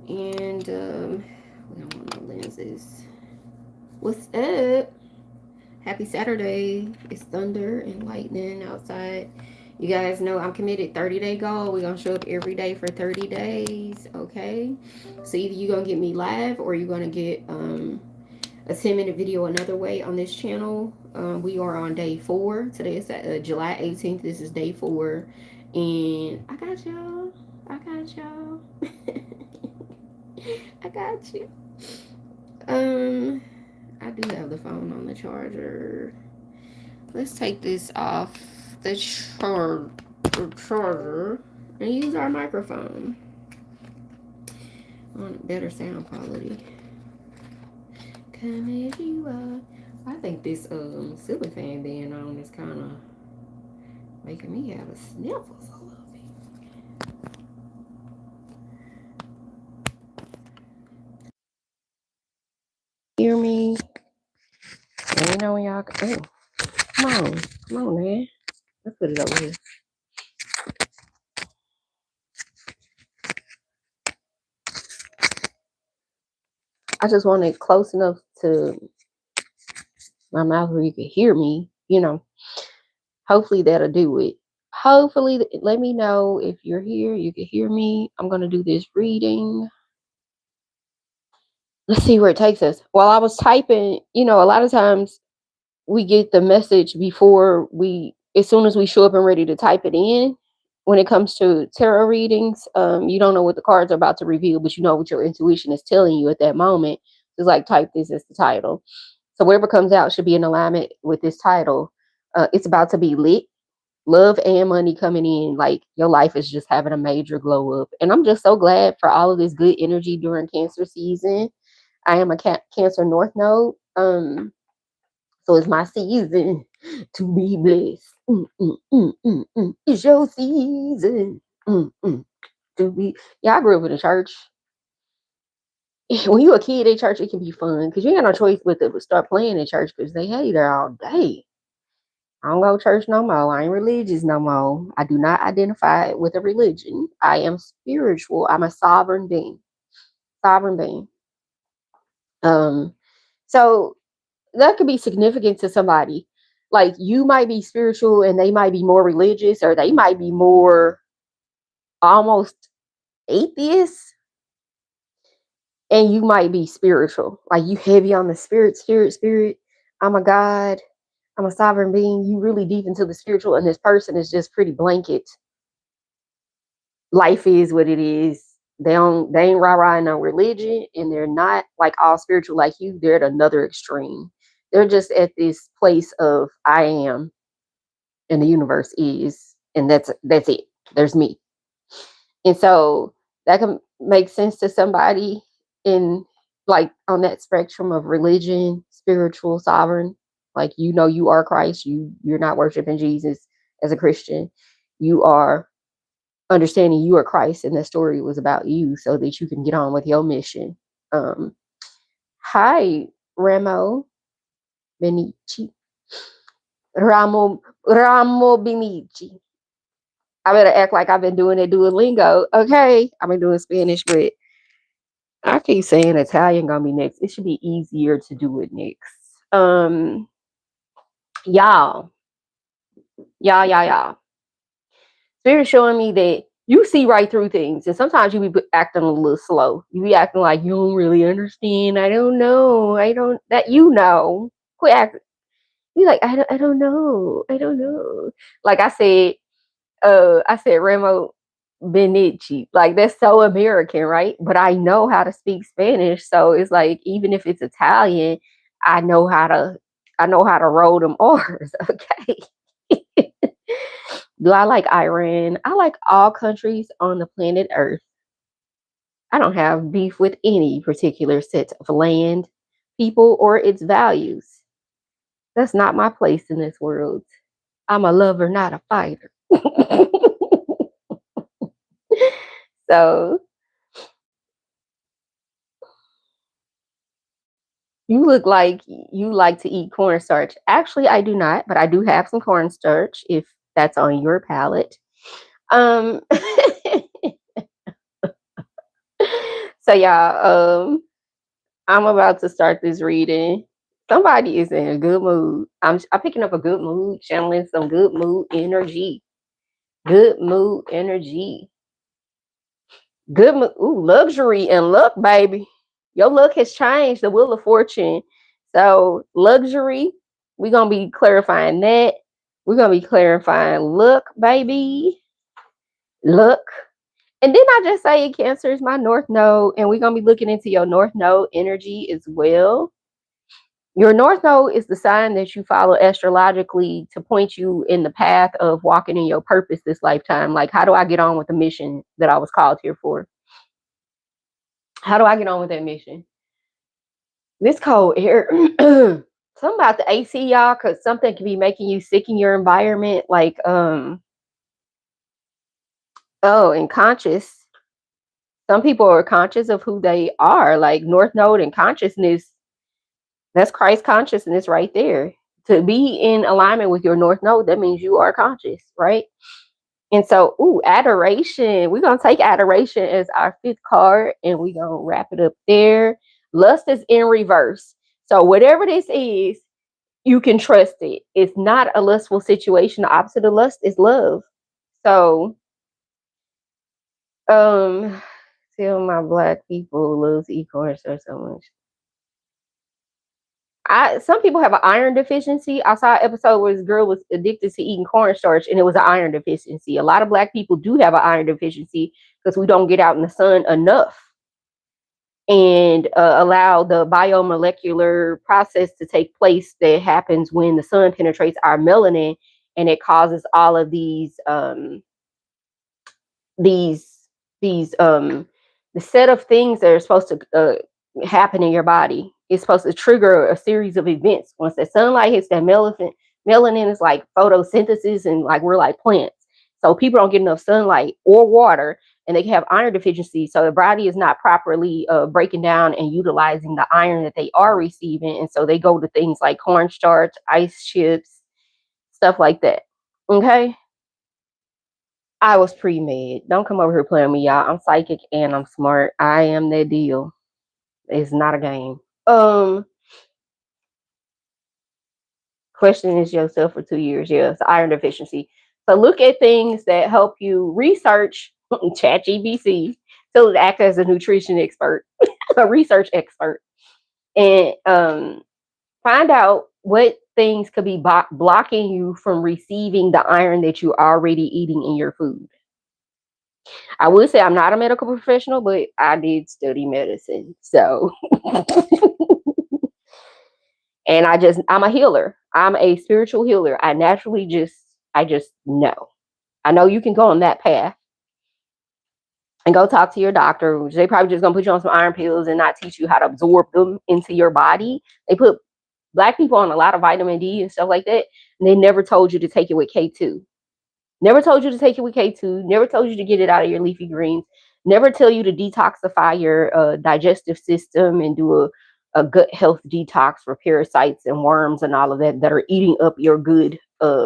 And we don't want no lenses. What's up? Happy Saturday. It's thunder and lightning outside. You guys know I'm committed 30-day goal. We're gonna show up every day for 30 days. Okay. So either you're gonna get me live or you're gonna get a 10-minute video another way on this channel. We are on day 4. Today is July 18th. This is day 4. And I got y'all. I got y'all. I got you. Um, I do have the phone on the charger. Let's take this off the charger and use our microphone on better sound quality. Come as you are. I think this ceiling fan being on is kind of making me have a sniffles a little bit. Hear me? Let me know when y'all. Oh, come on, man. Let's put it over here. I just want it close enough to my mouth where you can hear me. Hopefully that'll do it. Hopefully, let me know if you're here. You can hear me. I'm gonna do this reading. Let's see where it takes us. While I was typing, a lot of times we get the message before as soon as we show up and ready to type it in. When it comes to tarot readings, you don't know what the cards are about to reveal, but you know what your intuition is telling you at that moment. Just like type this as the title. So whatever comes out should be in alignment with this title. It's about to be lit. Love and money coming in. Like your life is just having a major glow up. And I'm just so glad for all of this good energy during Cancer season. I am a Cancer North Node. So it's my season to be blessed. It's your season to be. Yeah, I grew up in a church. When you a kid in church, it can be fun because you ain't got no choice but to start playing in church because they hate there all day. I don't go to church no more. I ain't religious no more. I do not identify with a religion. I am spiritual. I'm a sovereign being. Sovereign being. So that could be significant to somebody. Like you might be spiritual and they might be more religious, or they might be more almost atheist, and you might be spiritual. Like you heavy on the spirit. I'm a God. I'm a sovereign being. You really deep into the spiritual, and this person is just pretty blanket. Life is what it is. They ain't rah-rah no religion, and they're not like all spiritual like you. They're at another extreme. They're just at this place of I am and the universe is, and that's it. There's me. And so that can make sense to somebody in like on that spectrum of religion, spiritual, sovereign. Like you are Christ. You're not worshiping Jesus as a Christian. You are understanding you are Christ, and the story was about you so that you can get on with your mission. Hi, Ramo Benici. Ramo Benici. I better act like I've been doing it Duolingo. Okay, I've been doing Spanish, but I keep saying Italian gonna be next. It should be easier to do it next. Um, y'all, y'all. Spirit showing me that you see right through things, and sometimes you be acting a little slow. You be acting like you don't really understand. I don't know. I don't that you know. Quit acting. You like I don't know. I don't know. Like I said Ramo Benici. Like that's so American, right? But I know how to speak Spanish, so it's like even if it's Italian, I know how to roll them R's. Okay. Do I like Iran? I like all countries on the planet Earth. I don't have beef with any particular set of land, people, or its values. That's not my place in this world. I'm a lover, not a fighter. So you look like you like to eat cornstarch. Actually, I do not, but I do have some cornstarch if that's on your palate. Um, So y'all, I'm about to start this reading. Somebody is in a good mood. I'm picking up a good mood, channeling some good mood energy. Good mood energy. Good mood. Ooh, luxury and luck, baby. Your luck has changed. The wheel of fortune. So luxury. We're gonna be clarifying that. We're gonna be clarifying luck, baby. Luck. And then I just say Cancer is my North Node, and we're gonna be looking into your North Node energy as well. Your North Node is the sign that you follow astrologically to point you in the path of walking in your purpose this lifetime. Like, how do I get on with the mission that I was called here for? How do I get on with that mission? This cold air, something about the AC, y'all, because something can be making you sick in your environment. Like, oh, and conscious. Some people are conscious of who they are. Like North Node and consciousness, that's Christ consciousness right there. To be in alignment with your North Node, that means you are conscious, right? And so, ooh, adoration. We're gonna take adoration as our fifth card, and we're gonna wrap it up there. Lust is in reverse. So whatever this is, you can trust it. It's not a lustful situation. The opposite of lust is love. So, um, tell my black people loves e-course or so much. Some people have an iron deficiency. I saw an episode where this girl was addicted to eating cornstarch and it was an iron deficiency. A lot of black people do have an iron deficiency because we don't get out in the sun enough and allow the biomolecular process to take place that happens when the sun penetrates our melanin, and it causes all of these the set of things that are supposed to happen in your body. It's supposed to trigger a series of events. Once the sunlight hits that melanin is like photosynthesis, and like we're like plants. So people don't get enough sunlight or water, and they can have iron deficiency. So the body is not properly breaking down and utilizing the iron that they are receiving, and so they go to things like cornstarch, ice chips, stuff like that. Okay. I was pre-med. Don't come over here playing with me, y'all. I'm psychic and I'm smart. I am that deal. It's not a game. Question is yourself for 2 years. Yeah, it's iron deficiency. So look at things that help you research ChatGPT. So act as a nutrition expert, a research expert, and find out what things could be blocking you from receiving the iron that you're already eating in your food. I would say I'm not a medical professional, but I did study medicine. So, and I'm a healer. I'm a spiritual healer. I just know. I know you can go on that path and go talk to your doctor, which they probably just gonna put you on some iron pills and not teach you how to absorb them into your body. They put black people on a lot of vitamin D and stuff like that, and they never told you to take it with K2. Never told you to take it with K2. Never told you to get it out of your leafy greens. Never tell you to detoxify your digestive system and do a gut health detox for parasites and worms and all of that are eating up your good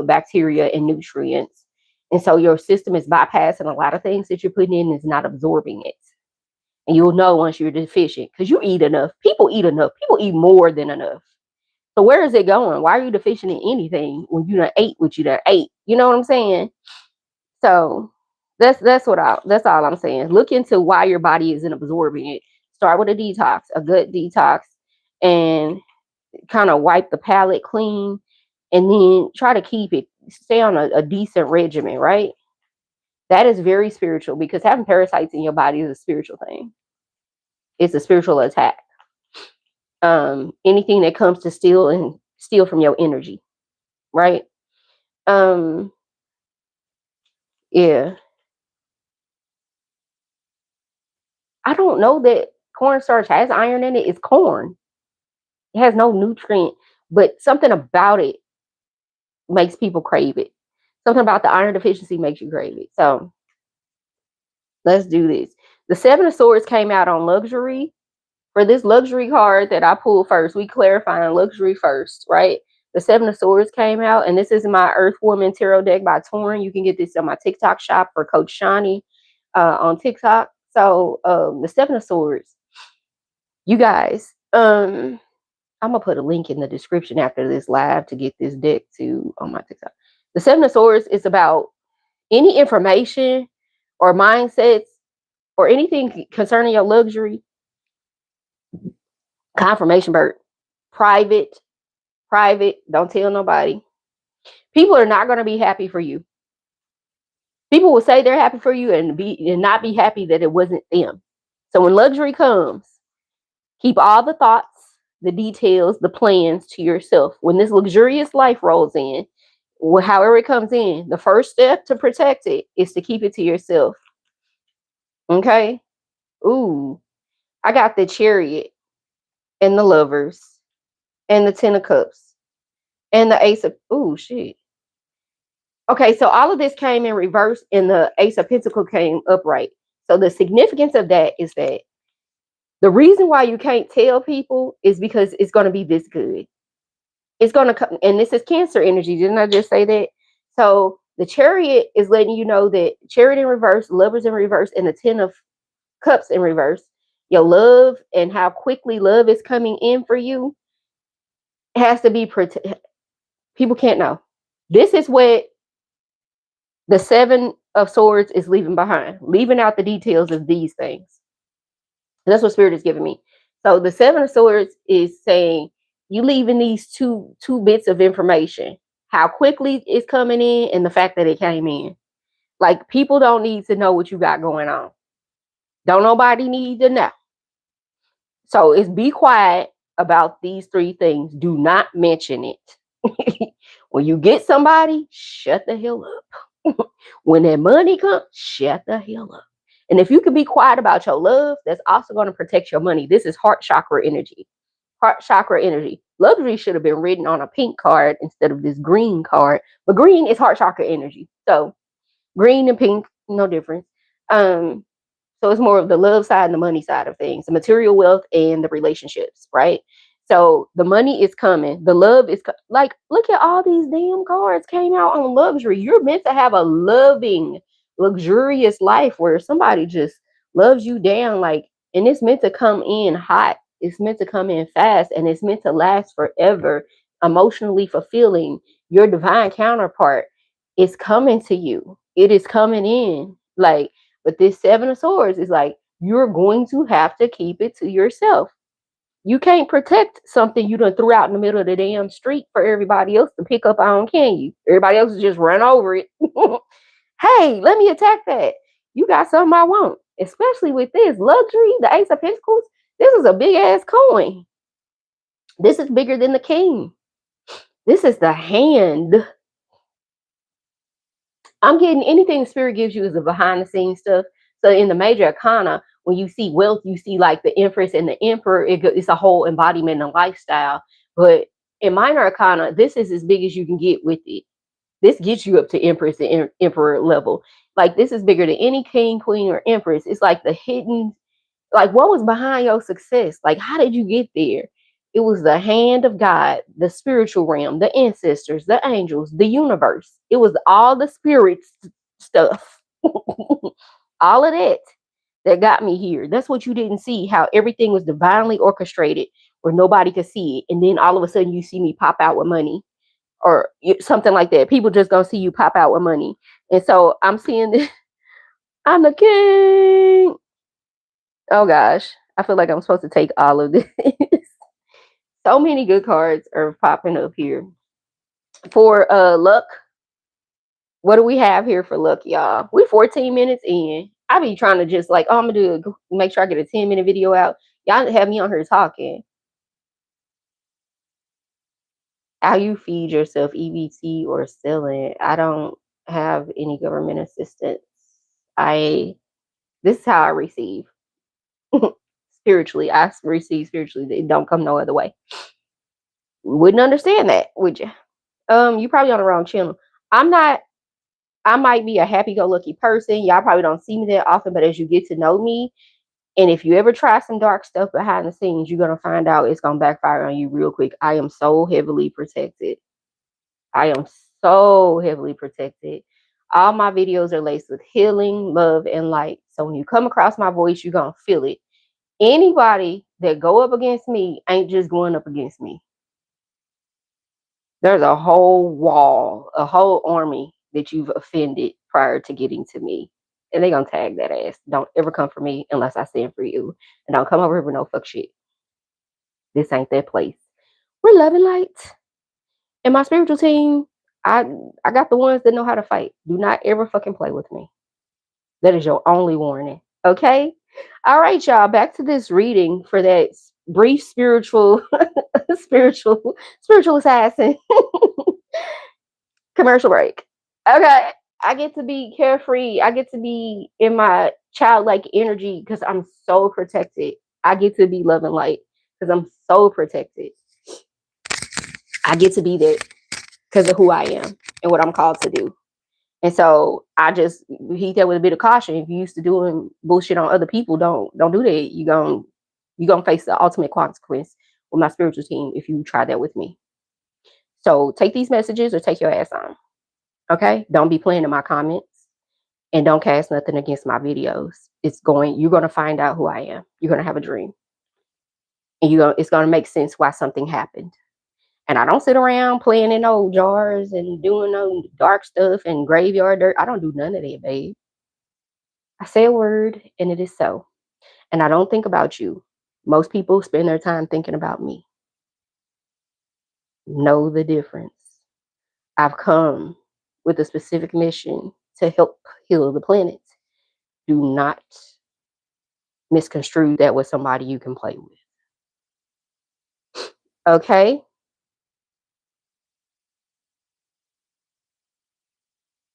bacteria and nutrients. And so your system is bypassing a lot of things that you're putting in and is not absorbing it. And you'll know once you're deficient because you eat enough. People eat enough. People eat more than enough. So where is it going? Why are you deficient in anything when you done ate what you done ate? You know what I'm saying? So that's all I'm saying. Look into why your body isn't absorbing it. Start with a detox, a good detox, and kind of wipe the palate clean, and then try to keep it. Stay on a decent regimen, right? That is very spiritual because having parasites in your body is a spiritual thing. It's a spiritual attack. Anything that comes to steal from your energy, right? Yeah. I don't know that cornstarch has iron in it. It's corn. It has no nutrient, but something about it makes people crave it. Something about the iron deficiency makes you crave it. So let's do this. The Seven of Swords came out on luxury. For this luxury card that I pulled first, we clarifying luxury first, right? The Seven of Swords came out, and this is my Earth Woman Tarot deck by Torn. You can get this on my TikTok shop for Coach Shani on TikTok. So the Seven of Swords, you guys, I'm gonna put a link in the description after this live to get this deck to on my TikTok. The Seven of Swords is about any information or mindsets or anything concerning your luxury. Confirmation bird. Private, private, don't tell nobody. People are not going to be happy for you. People will say they're happy for you and not be happy that it wasn't them. So when luxury comes, keep all the thoughts, the details, the plans to yourself. When this luxurious life rolls in, however it comes in, the first step to protect it is to keep it to yourself. Okay? Ooh, I got the Chariot and the Lovers and the Ten of Cups and the Ace of, ooh, shit. Okay, so all of this came in reverse and the Ace of Pentacles came upright. So the significance of that is that the reason why you can't tell people is because it's going to be this good. It's going to come, and this is Cancer energy. Didn't I just say that? So the Chariot is letting you know that Chariot in reverse, Lovers in reverse, and the Ten of Cups in reverse, your love and how quickly love is coming in for you has to be protected. People can't know. This is what the Seven of Swords is leaving behind, leaving out the details of these things. And that's what Spirit is giving me. So the Seven of Swords is saying you leaving these two bits of information, how quickly it's coming in and the fact that it came in. Like, people don't need to know what you got going on. Don't nobody need to know. So it's be quiet about these three things. Do not mention it. When you get somebody, shut the hell up. When that money comes, shut the hell up. And if you can be quiet about your love, that's also going to protect your money. This is heart chakra energy. Heart chakra energy. Luxury should have been written on a pink card instead of this green card. But green is heart chakra energy. So green and pink, no difference. So it's more of the love side and the money side of things, the material wealth and the relationships, right? So the money is coming. The love is like, look at all these damn cards came out on luxury. You're meant to have a loving, luxurious life where somebody just loves you down. Like, and it's meant to come in hot. It's meant to come in fast, and it's meant to last forever, emotionally fulfilling. Your divine counterpart is coming to you. It is coming in. Like, but this Seven of Swords is like, you're going to have to keep it to yourself. You can't protect something you done threw out in the middle of the damn street for everybody else to pick up on, can you? Everybody else just run over it. Hey, let me attack that. You got something I want. Especially with this luxury, the Ace of Pentacles. This is a big ass coin. This is bigger than the king. This is the hand. I'm getting anything Spirit gives you is the behind the scenes stuff. So in the major arcana, when you see wealth, you see like the Empress and the Emperor. It's a whole embodiment and lifestyle. But in minor arcana, this is as big as you can get with it. This gets you up to Empress and Emperor level. Like, this is bigger than any king, queen, or empress. It's like the hidden, like, what was behind your success? Like, how did you get there? It was the hand of God, the spiritual realm, the ancestors, the angels, the universe. It was all the spirits stuff. All of that got me here. That's what you didn't see, how everything was divinely orchestrated where nobody could see it. And then all of a sudden you see me pop out with money or something like that. People just gonna see you pop out with money. And so I'm seeing this. I'm the king. Oh gosh, I feel like I'm supposed to take all of this. So many good cards are popping up here. For luck, what do we have here for luck, y'all? We 14 minutes in. I be trying to just like, oh, I'm gonna make sure I get a 10-minute video out. Y'all have me on here talking. How you feed yourself, EBT or selling? I don't have any government assistance. This is how I receive. Spiritually, I receive spiritually. It don't come no other way. Wouldn't understand that, would you? You probably on the wrong channel. I might be a happy-go-lucky person. Y'all probably don't see me that often, but as you get to know me, and if you ever try some dark stuff behind the scenes, you're gonna find out it's gonna backfire on you real quick. I am so heavily protected. I am so heavily protected. All my videos are laced with healing, love, and light. So when you come across my voice, you're going to feel it. Anybody that go up against me ain't just going up against me. There's a whole wall, a whole army that you've offended prior to getting to me. And they going to tag that ass. Don't ever come for me unless I send for you. And don't come over here with no fuck shit. This ain't that place. We're love and light. And my spiritual team, I got the ones that know how to fight. Do not ever fucking play with me. That is your only warning. Okay? All right, y'all. Back to this reading for that brief spiritual spiritual assassin commercial break. Okay. I get to be carefree. I get to be in my childlike energy because I'm so protected. I get to be love and light because I'm so protected. I get to be there because of who I am and what I'm called to do. And so I just heed that with a bit of caution. If you used to doing bullshit on other people, don't do that. You're gonna face the ultimate consequence with my spiritual team if you try that with me. So take these messages or take your ass on. Okay? Don't be playing in my comments and don't cast nothing against my videos. You're gonna find out who I am. You're gonna have a dream. And it's gonna make sense why something happened. And I don't sit around playing in old jars and doing no dark stuff and graveyard dirt. I don't do none of that, babe. I say a word and it is so. And I don't think about you. Most people spend their time thinking about me. Know the difference. I've come with a specific mission to help heal the planet. Do not misconstrue that with somebody you can play with. Okay?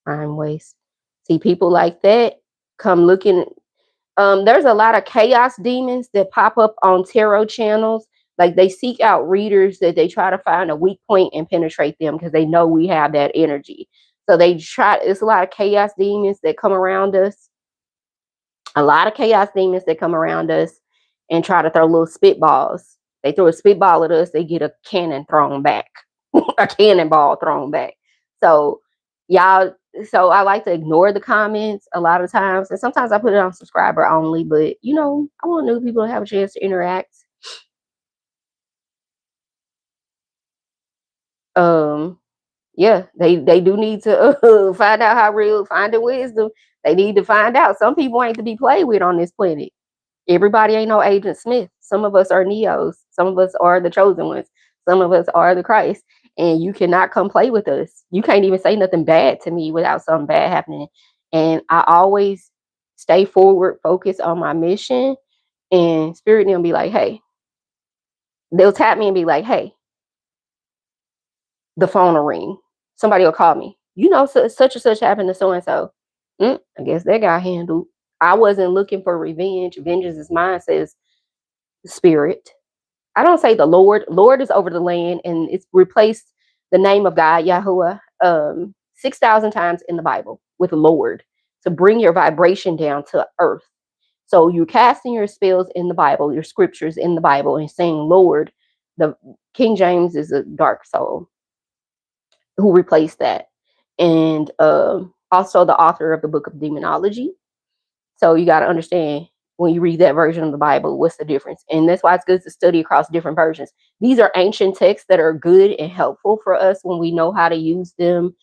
Time waste. See, people like that come looking. There's a lot of chaos demons that pop up on tarot channels. Like they seek out readers that they try to find a weak point and penetrate them because they know we have that energy. So it's a lot of chaos demons that come around us. A lot of chaos demons that come around us and try to throw little spitballs. They throw a spitball at us, they get a cannon thrown back, a cannonball thrown back. So y'all, so I like to ignore the comments a lot of times, and sometimes I put it on subscriber only. But I want new people to have a chance to interact. Yeah, they do need to find out how real, find the wisdom. They need to find out. Some people ain't to be played with on this planet. Everybody ain't no Agent Smith. Some of us are Neos. Some of us are the chosen ones. Some of us are the Christ. And you cannot come play with us. You can't even say nothing bad to me without something bad happening. And I always stay forward, focus on my mission. And Spirit will be like, hey. They'll tap me and be like, hey, the phone will ring. Somebody will call me. Such and such happened to so-and-so. I guess that got handled. I wasn't looking for revenge. Vengeance is mine, says Spirit. I don't say the Lord. Lord is over the land, and it's replaced the name of God, Yahuwah, 6,000 times in the Bible with Lord to bring your vibration down to earth. So you're casting your spells in the Bible, your scriptures in the Bible, and saying Lord. The King James is a dark soul who replaced that, and also the author of the Book of Demonology. So you got to understand when you read that version of the Bible, what's the difference? And that's why it's good to study across different versions. These are ancient texts that are good and helpful for us when we know how to use them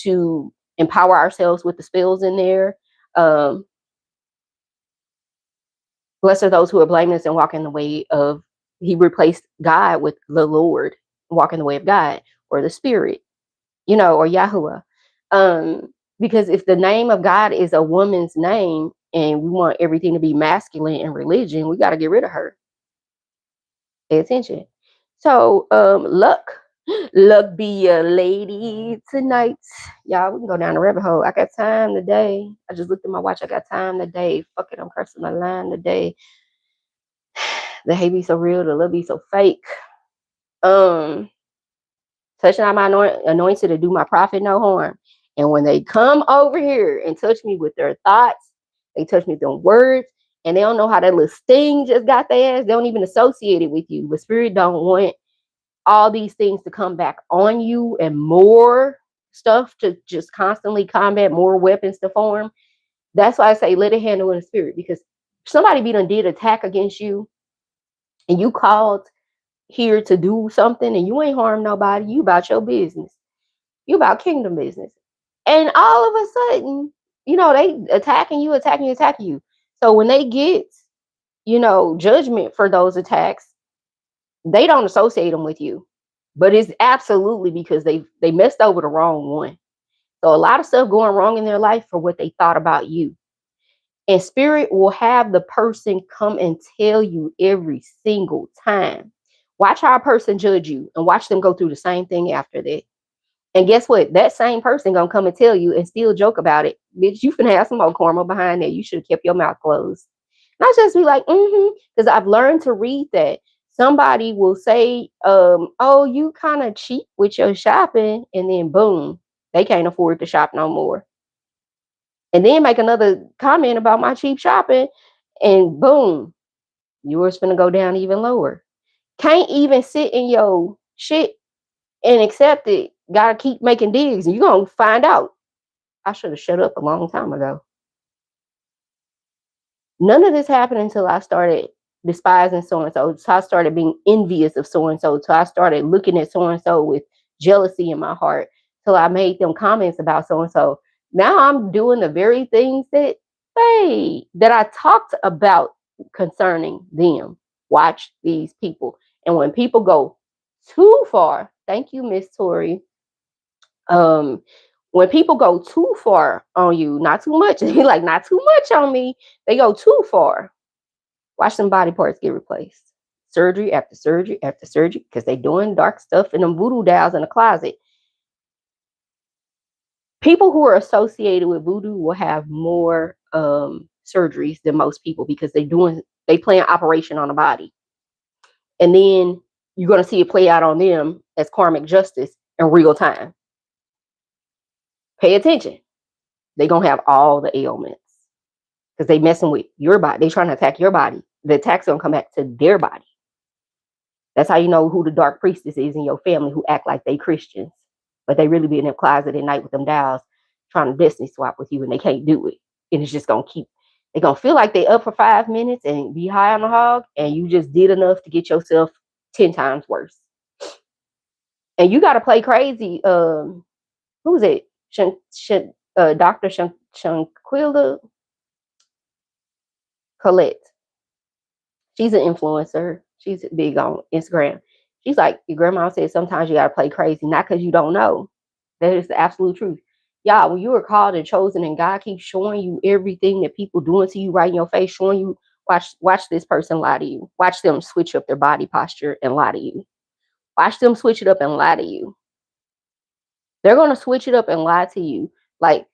to empower ourselves with the spells in there. Blessed are those who are blameless and walk in the way of, he replaced God with the Lord, walk in the way of God, or the Spirit, or Yahuwah. Because if the name of God is a woman's name and we want everything to be masculine in religion, we got to get rid of her. Pay attention. So, luck be a lady tonight. Y'all, we can go down the rabbit hole. I got time today. I just looked at my watch. I got time today. Fuck it, I'm cursing my line today. The hate be so real, the love be so fake. Touching on my anointed to do my prophet no harm. And when they come over here and touch me with their thoughts, they touch me with their words, and they don't know how that little sting just got their ass. They don't even associate it with you. But Spirit don't want all these things to come back on you and more. stuff to just constantly combat, more weapons to form. That's why I say let it handle in the spirit, because somebody be done did attack against you and you called here to do something and you ain't harm nobody. You about your business. You about kingdom business. And all of a sudden, they attacking you. So when they get, judgment for those attacks, they don't associate them with you. But it's absolutely because they messed over the wrong one. So a lot of stuff going wrong in their life for what they thought about you. And spirit will have the person come and tell you every single time. Watch how a person judge you and watch them go through the same thing after that. And guess what? That same person gonna come and tell you and still joke about it. Bitch, you finna have some more karma behind that. You should have kept your mouth closed. And I just be like, because I've learned to read that. Somebody will say, oh, you kind of cheap with your shopping, and then boom, they can't afford to shop no more. And then make another comment about my cheap shopping, and boom, yours finna go down even lower. Can't even sit in your shit and accept it. Gotta keep making digs, and you're gonna find out. I should have shut up a long time ago. None of this happened until I started despising so and so. So I started being envious of so and so. So I started looking at so and so with jealousy in my heart. Till I made them comments about so and so. Now I'm doing the very things that I talked about concerning them. Watch these people. And when people go too far, thank you, Miss Tori. When people go too far on you, not too much, like not too much on me, they go too far. Watch some body parts get replaced. Surgery after surgery after surgery, because they doing dark stuff in them voodoo dolls in the closet. People who are associated with voodoo will have more surgeries than most people, because they play an operation on the body. And then you're going to see it play out on them as karmic justice in real time. Pay attention. They're going to have all the ailments because they messing with your body. They trying to attack your body. The attack's going to come back to their body. That's how you know who the dark priestess is in your family, who act like they Christians, but they really be in their closet at night with them dolls trying to destiny swap with you, and they can't do it. And it's just going to keep, they're going to feel like they up for 5 minutes and be high on the hog, and you just did enough to get yourself 10 times worse. And you got to play crazy. Who's it? Dr. Shanquilla Colette. She's an influencer. She's big on Instagram. She's like, your grandma said sometimes you got to play crazy, not because you don't know. That is the absolute truth. Y'all, when you are called and chosen and God keeps showing you everything that people doing to you right in your face, showing you, watch this person lie to you. Watch them switch up their body posture and lie to you. Watch them switch it up and lie to you. They're going to switch it up and lie to you. Like,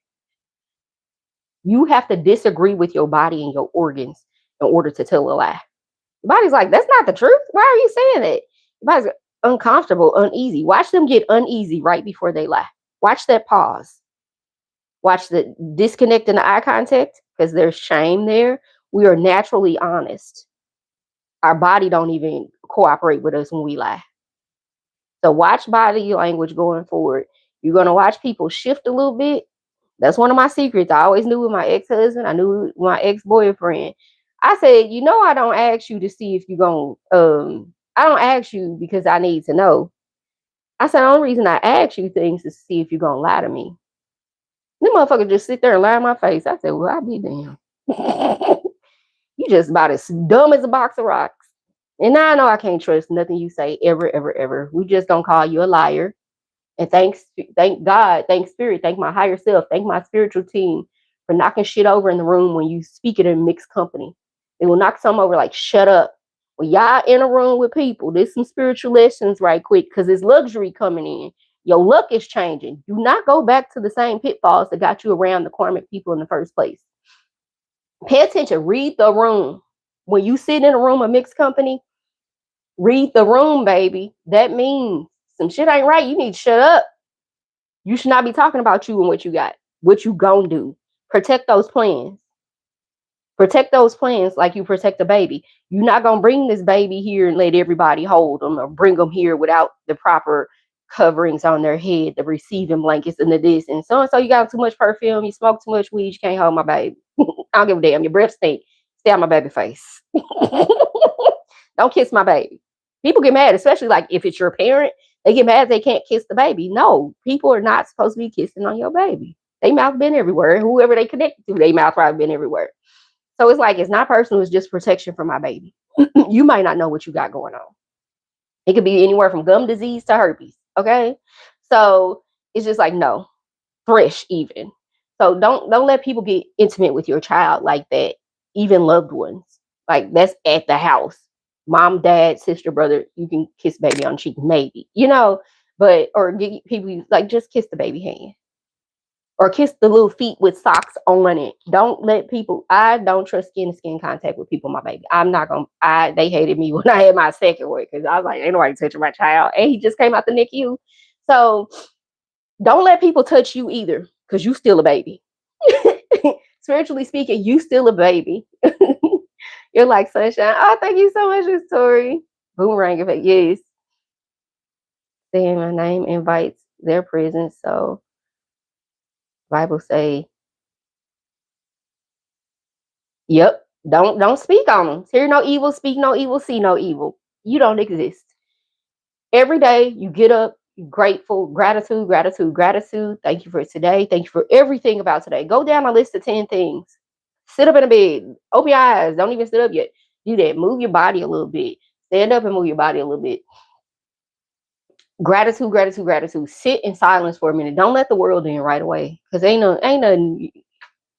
you have to disagree with your body and your organs in order to tell a lie. Your body's like, that's not the truth. Why are you saying that? Your body's uncomfortable, uneasy. Watch them get uneasy right before they lie. Watch that pause. Watch the disconnect in the eye contact, because there's shame there. We are naturally honest. Our body don't even cooperate with us when we lie. So watch body language going forward. You're going to watch people shift a little bit. That's one of my secrets. I always knew with my ex-husband. I knew with my ex-boyfriend. I said, I don't ask you to see if you're going to, I don't ask you because I need to know. I said, the only reason I ask you things is to see if you're going to lie to me. Them motherfuckers just sit there and lie in my face. I said, well, I'll be damned. You just about as dumb as a box of rocks. And now I know I can't trust nothing you say ever, ever, ever. We just don't call you a liar. And thank God, thank Spirit, thank my higher self, thank my spiritual team for knocking shit over in the room when you speak it in mixed company. They will knock some over like, shut up. When y'all in a room with people, there's some spiritual lessons right quick, because there's luxury coming in. Your luck is changing. Do not go back to the same pitfalls that got you around the karmic people in the first place. Pay attention. Read the room. When you sit in a room of mixed company, read the room, baby. That means some shit ain't right. You need to shut up. You should not be talking about you and what you got, what you gonna do. Protect those plans. Protect those plans like you protect a baby. You're not gonna bring this baby here and let everybody hold them, or bring them here without the proper coverings on their head, the receiving blankets, and the this. And so you got too much perfume, you smoke too much weed, you can't hold my baby. I don't give a damn. Your breath stink. Stay on my baby face. Don't kiss my baby. People get mad, especially like if it's your parent. They get mad they can't kiss the baby. No, people are not supposed to be kissing on your baby. They mouth been everywhere. Whoever they connected to, they mouth probably been everywhere. So it's like, it's not personal. It's just protection for my baby. You might not know what you got going on. It could be anywhere from gum disease to herpes. Okay. So it's just like, no, fresh even. So don't let people get intimate with your child like that. Even loved ones. Like, that's at the house. Mom, dad, sister, brother, you can kiss baby on the cheek, maybe, but, or get people like, just kiss the baby hand. Or kiss the little feet with socks on it. Don't let people, I don't trust skin to skin contact with people, my baby. I'm not going to, they hated me when I had my second one because I was like, ain't nobody touching my child. And he just came out the NICU. So don't let people touch you either because you still a baby. Spiritually speaking, you still a baby. You're like sunshine. Oh, thank you so much, Miss Tori. Boomerang effect. Yes. Saying my name invites their presence. So Bible say, yep. Don't speak on them. Hear no evil, speak no evil, see no evil. You don't exist. Every day you get up, you're grateful, gratitude, gratitude, gratitude. Thank you for today. Thank you for everything about today. Go down a list of 10 things. Sit up in a bed. Open your eyes. Don't even sit up yet. Do that. Move your body a little bit. Stand up and move your body a little bit. Gratitude, gratitude, gratitude. Sit in silence for a minute. Don't let the world in right away. Because ain't no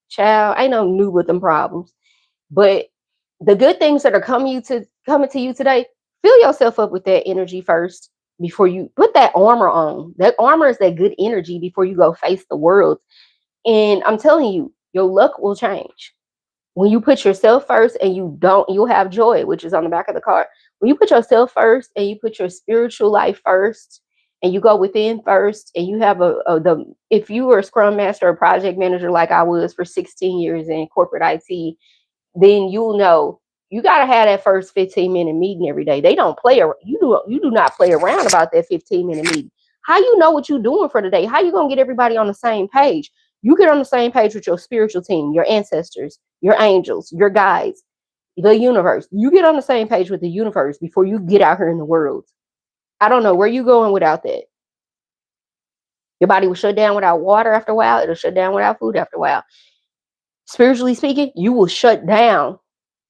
child, ain't no new with them problems. But the good things that are coming to you today, fill yourself up with that energy first before you put that armor on. That armor is that good energy before you go face the world. And I'm telling you, your luck will change. When you put yourself first and you'll have joy, which is on the back of the card. When you put yourself first and you put your spiritual life first and you go within first and you have if you were a scrum master or project manager like I was for 16 years in corporate IT, then you'll know you got to have that first 15-minute meeting every day. They don't play around. You do not play around about that 15-minute meeting. How you know what you're doing for the day? How you going to get everybody on the same page? You get on the same page with your spiritual team, your ancestors, your angels, your guides, the universe. You get on the same page with the universe before you get out here in the world. I don't know where you going without that. Your body will shut down without water after a while. It'll shut down without food after a while. Spiritually speaking, you will shut down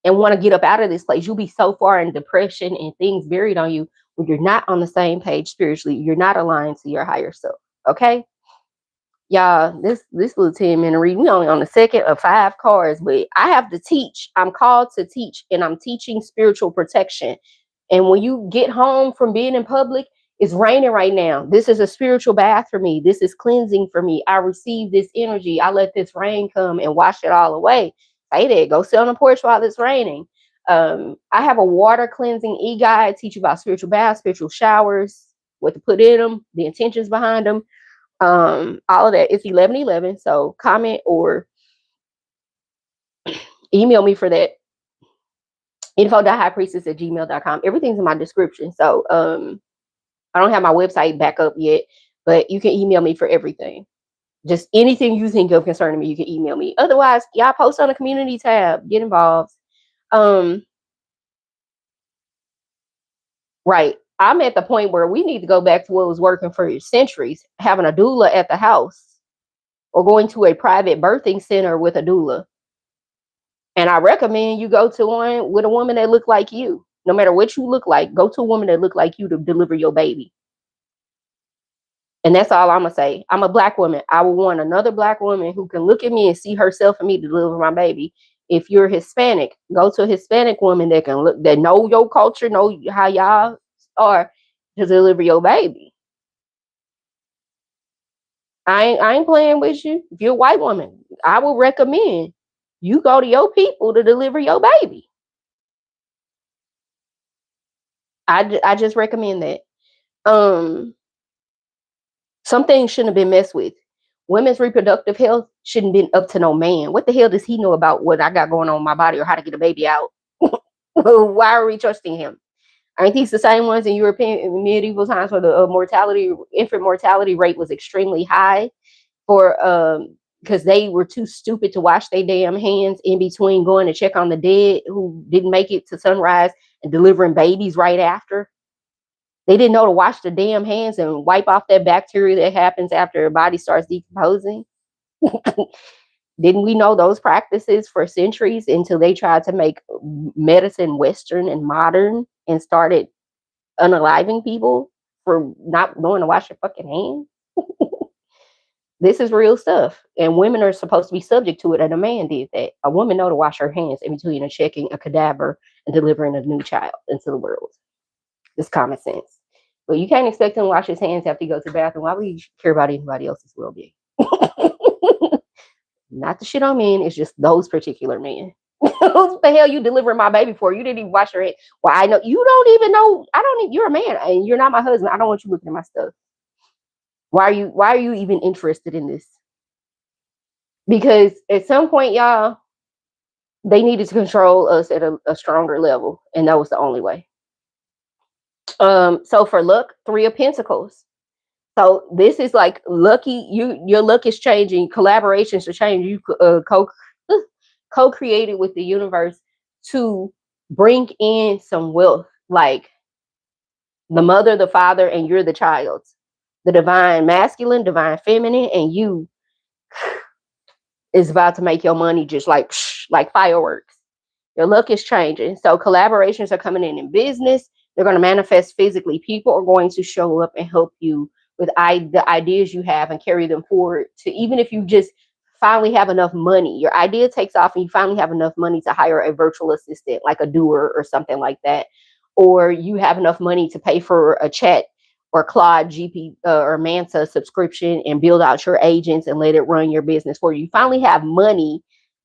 and want to get up out of this place. You'll be so far in depression and things buried on you when you're not on the same page spiritually. You're not aligned to your higher self. Okay? Y'all, this little 10-minute read, we only on the second of 5 cards, but I have to teach. I'm called to teach, and I'm teaching spiritual protection. And when you get home from being in public, it's raining right now. This is a spiritual bath for me. This is cleansing for me. I receive this energy. I let this rain come and wash it all away. Say that. Go sit on the porch while it's raining. I have a water cleansing e-guide, teach you about spiritual baths, spiritual showers, what to put in them, the intentions behind them. All of that. It's 11/11. So comment or email me for that. info.highpriestess@gmail.com. Everything's in my description. So I don't have my website back up yet, but you can email me for everything. Just anything you think of concerning me, you can email me. Otherwise, y'all post on the community tab. Get involved. Right. I'm at the point where we need to go back to what was working for centuries, having a doula at the house or going to a private birthing center with a doula. And I recommend you go to one with a woman that look like you. No matter what you look like, go to a woman that look like you to deliver your baby. And that's all I'm going to say. I'm a Black woman. I will want another Black woman who can look at me and see herself in me to deliver my baby. If you're Hispanic, go to a Hispanic woman that can look, that know your culture, know how y'all are to deliver your baby. I ain't playing with you. If you're a white woman, I will recommend you go to your people to deliver your baby. I just recommend that. Some things shouldn't have been messed with. Women's reproductive health shouldn't have been up to no man. What the hell does he know about what I got going on in my body or how to get a baby out? Why are we trusting him? Aren't these the same ones in European in medieval times where the infant mortality rate was extremely high for because they were too stupid to wash their damn hands in between going to check on the dead who didn't make it to sunrise and delivering babies right after. They didn't know to wash the damn hands and wipe off that bacteria that happens after a body starts decomposing. Didn't we know those practices for centuries until they tried to make medicine Western and modern and started unaliving people for not knowing to wash your fucking hands? This is real stuff. And women are supposed to be subject to it. And a man did that. A woman know to wash her hands in between checking a cadaver and delivering a new child into the world. It's common sense. But you can't expect him to wash his hands after he goes to the bathroom. Why would he care about anybody else's well-being? Not the shit on men, it's just those particular men. What the hell you delivering my baby for? You didn't even wash your hands. Well, I know you don't even know. I don't even, you're a man and you're not my husband. I don't want you looking at my stuff. Why are you even interested in this? Because at some point, y'all, they needed to control us at a stronger level, and that was the only way. So for luck, 3 of Pentacles. So this is like lucky. Your luck is changing. Collaborations are changing. You co-created with the universe to bring in some wealth, like the mother, the father, and you're the child. The divine masculine, divine feminine, and you is about to make your money just like fireworks. Your luck is changing. So collaborations are coming in business. They're going to manifest physically. People are going to show up and help you with the ideas you have and carry them forward to, even if you just finally have enough money, your idea takes off and you finally have enough money to hire a virtual assistant like a doer or something like that. Or you have enough money to pay for a chat or Claude GP or Manta subscription and build out your agents and let it run your business for you. You finally have money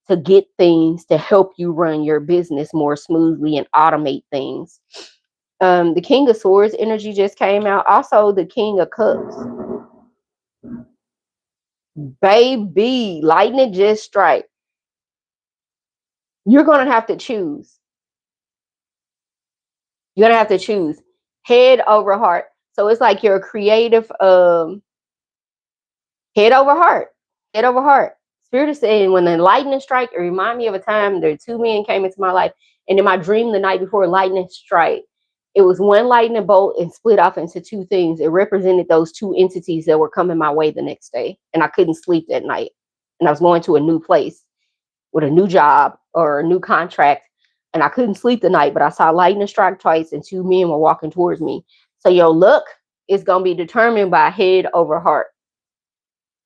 to get things to help you run your business more smoothly and automate things. The King of Swords energy just came out. Also, the King of Cups. Baby, lightning just strike. You're going to have to choose. You're going to have to choose head over heart. So it's like your creative head over heart. Head over heart. Spirit is saying when the lightning strike, it remind me of a time there 2 men came into my life. And in my dream the night before lightning strike, it was one lightning bolt and split off into 2 things. It represented those 2 entities that were coming my way the next day. And I couldn't sleep that night. And I was going to a new place with a new job or a new contract. And I couldn't sleep the night, but I saw lightning strike twice and 2 men were walking towards me. So your luck is going to be determined by head over heart.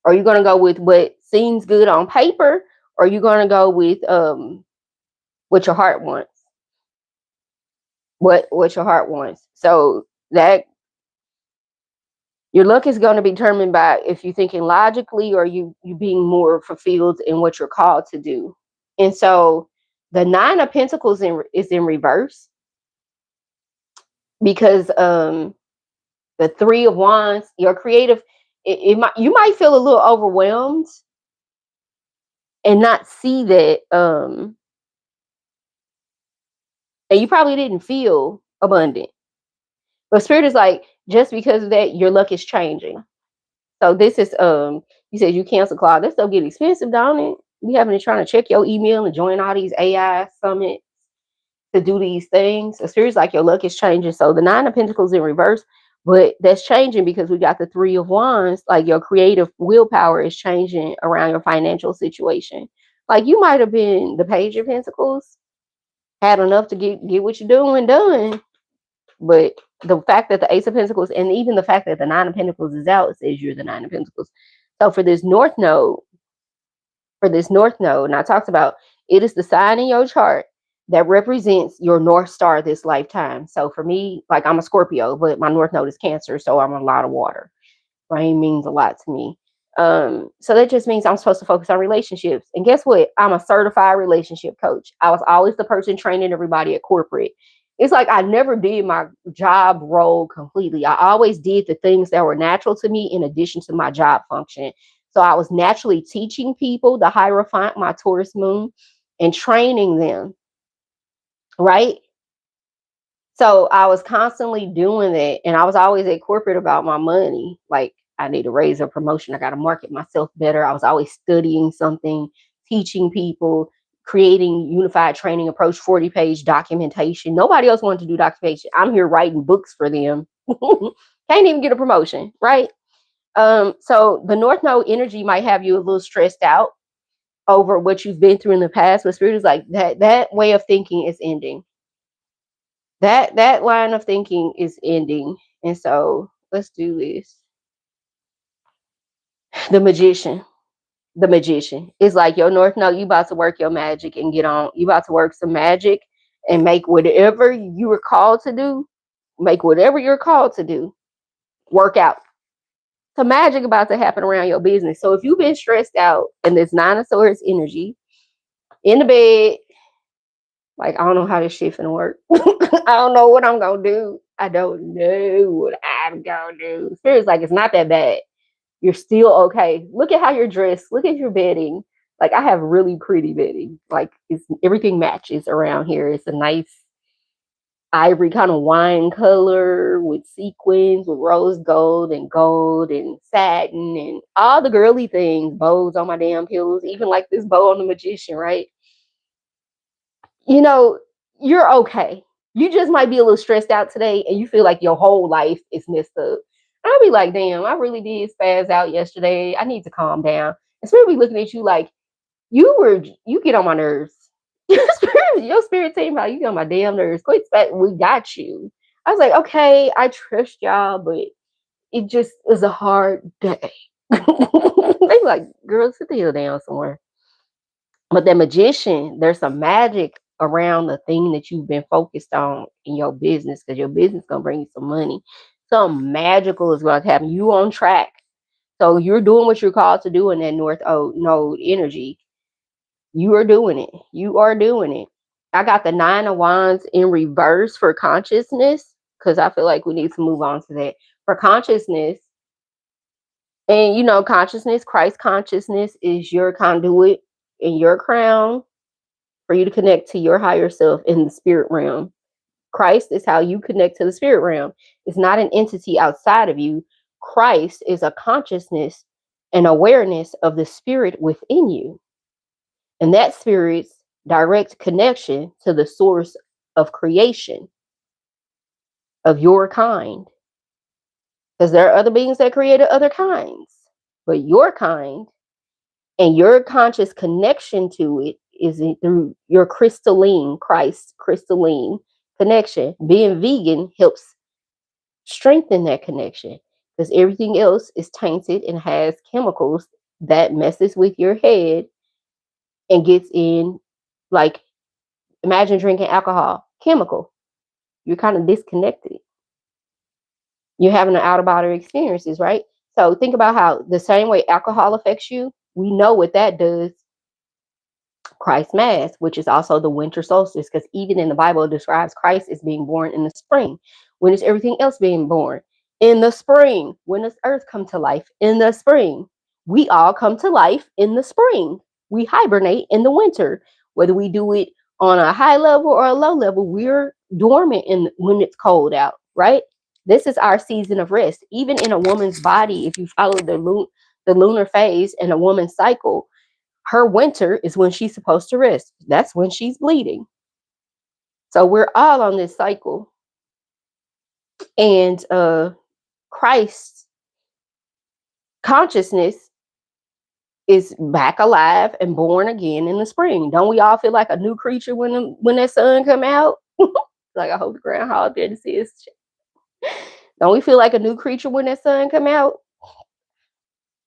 Are you going to go with what seems good on paper? Or are you going to go with what your heart wants? What your heart wants. So that your luck is going to be determined by if you're thinking logically or you being more fulfilled in what you're called to do. And so the 9 of Pentacles is in reverse because the 3 of Wands, your creative, you might feel a little overwhelmed and not see that and you probably didn't feel abundant. But Spirit is like, just because of that, your luck is changing. So this is you said you cancel Claude. That stuff get expensive, don't it? You having to trying to check your email and join all these AI summits to do these things. So Spirit's like your luck is changing. So the 9 of Pentacles in reverse, but that's changing because we got the 3 of Wands. Like your creative willpower is changing around your financial situation. Like you might have been the Page of Pentacles, had enough to get what you're doing done. But the fact that the Ace of Pentacles and even the fact that the 9 of Pentacles is out says you're the 9 of Pentacles. So for this North Node, and I talked about it is the sign in your chart that represents your North Star this lifetime. So for me, like I'm a Scorpio, but my North Node is Cancer, so I'm a lot of water. Rain means a lot to me. So that just means I'm supposed to focus on relationships. And guess what? I'm a certified relationship coach. I was always the person training everybody at corporate. It's like I never did my job role completely. I always did the things that were natural to me in addition to my job function. So I was naturally teaching people the Hierophant, my Taurus moon, and training them, right? So I was constantly doing that, and I was always at corporate about my money. Like, I need to raise a promotion. I got to market myself better. I was always studying something, teaching people, creating unified training approach, 40-page documentation. Nobody else wanted to do documentation. I'm here writing books for them. Can't even get a promotion, right? So the North Node energy might have you a little stressed out over what you've been through in the past, but Spirit is like, that way of thinking is ending. That line of thinking is ending. And so let's do this. The magician. The magician. It's like your North Node, you about to work your magic and get on. You about to work some magic and make whatever you were called to do, make whatever you're called to do, work out. Some magic about to happen around your business. So if you've been stressed out in this Nine of Swords energy, in the bed, like, I don't know how this shit finna work. I don't know what I'm gonna do. I don't know what I'm gonna do. Spirit's like, it's not that bad. You're still okay. Look at how you're dressed. Look at your bedding. Like, I have really pretty bedding. Like, it's everything matches around here. It's a nice ivory kind of wine color with sequins, with rose gold and satin and all the girly things. Bows on my damn pillows. Even like this bow on the magician, right? You know, you're okay. You just might be a little stressed out today and you feel like your whole life is messed up. I'll be like, damn, I really did spaz out yesterday. I need to calm down. And Spirit be looking at you like, you get on my nerves. Your spirit team, how you get on my damn nerves. Quit spat, we got you. I was like, okay, I trust y'all, but it just is a hard day. They like, girl, sit the hell down somewhere. But that magician, there's some magic around the thing that you've been focused on in your business, because your business gonna bring you some money. Something magical is going to happen. You on track. So you're doing what you're called to do in that North Node energy. You are doing it. You are doing it. I got the Nine of Wands in reverse for consciousness, because I feel like we need to move on to that. For consciousness, and consciousness, Christ consciousness is your conduit in your crown for you to connect to your higher self in the spirit realm. Christ is how you connect to the spirit realm. It's not an entity outside of you. Christ is a consciousness and awareness of the spirit within you. And that spirit's direct connection to the source of creation of your kind. Because there are other beings that created other kinds. But your kind and your conscious connection to it is through your crystalline, Christ crystalline connection. Being vegan helps strengthen that connection, because everything else is tainted and has chemicals that messes with your head and gets in. Like, imagine drinking alcohol, chemical. You're kind of disconnected. You're having an out of body experiences, right? So think about how the same way alcohol affects you, we know what that does. Christ Mass, which is also the winter solstice, because even in the Bible it describes Christ as being born in the spring. When is everything else being born? In the spring. When does earth come to life? In the spring. We all come to life in the spring. We hibernate in the winter. Whether we do it on a high level or a low level, we're dormant when it's cold out, right? This is our season of rest. Even in a woman's body, if you follow the lunar phase and a woman's cycle, her winter is when she's supposed to rest. That's when she's bleeding. So we're all on this cycle. And Christ's consciousness is back alive and born again in the spring. Don't we all feel like a new creature when that sun come out? Like, I hope the groundhog didn't see his shit. Don't we feel like a new creature when that sun come out?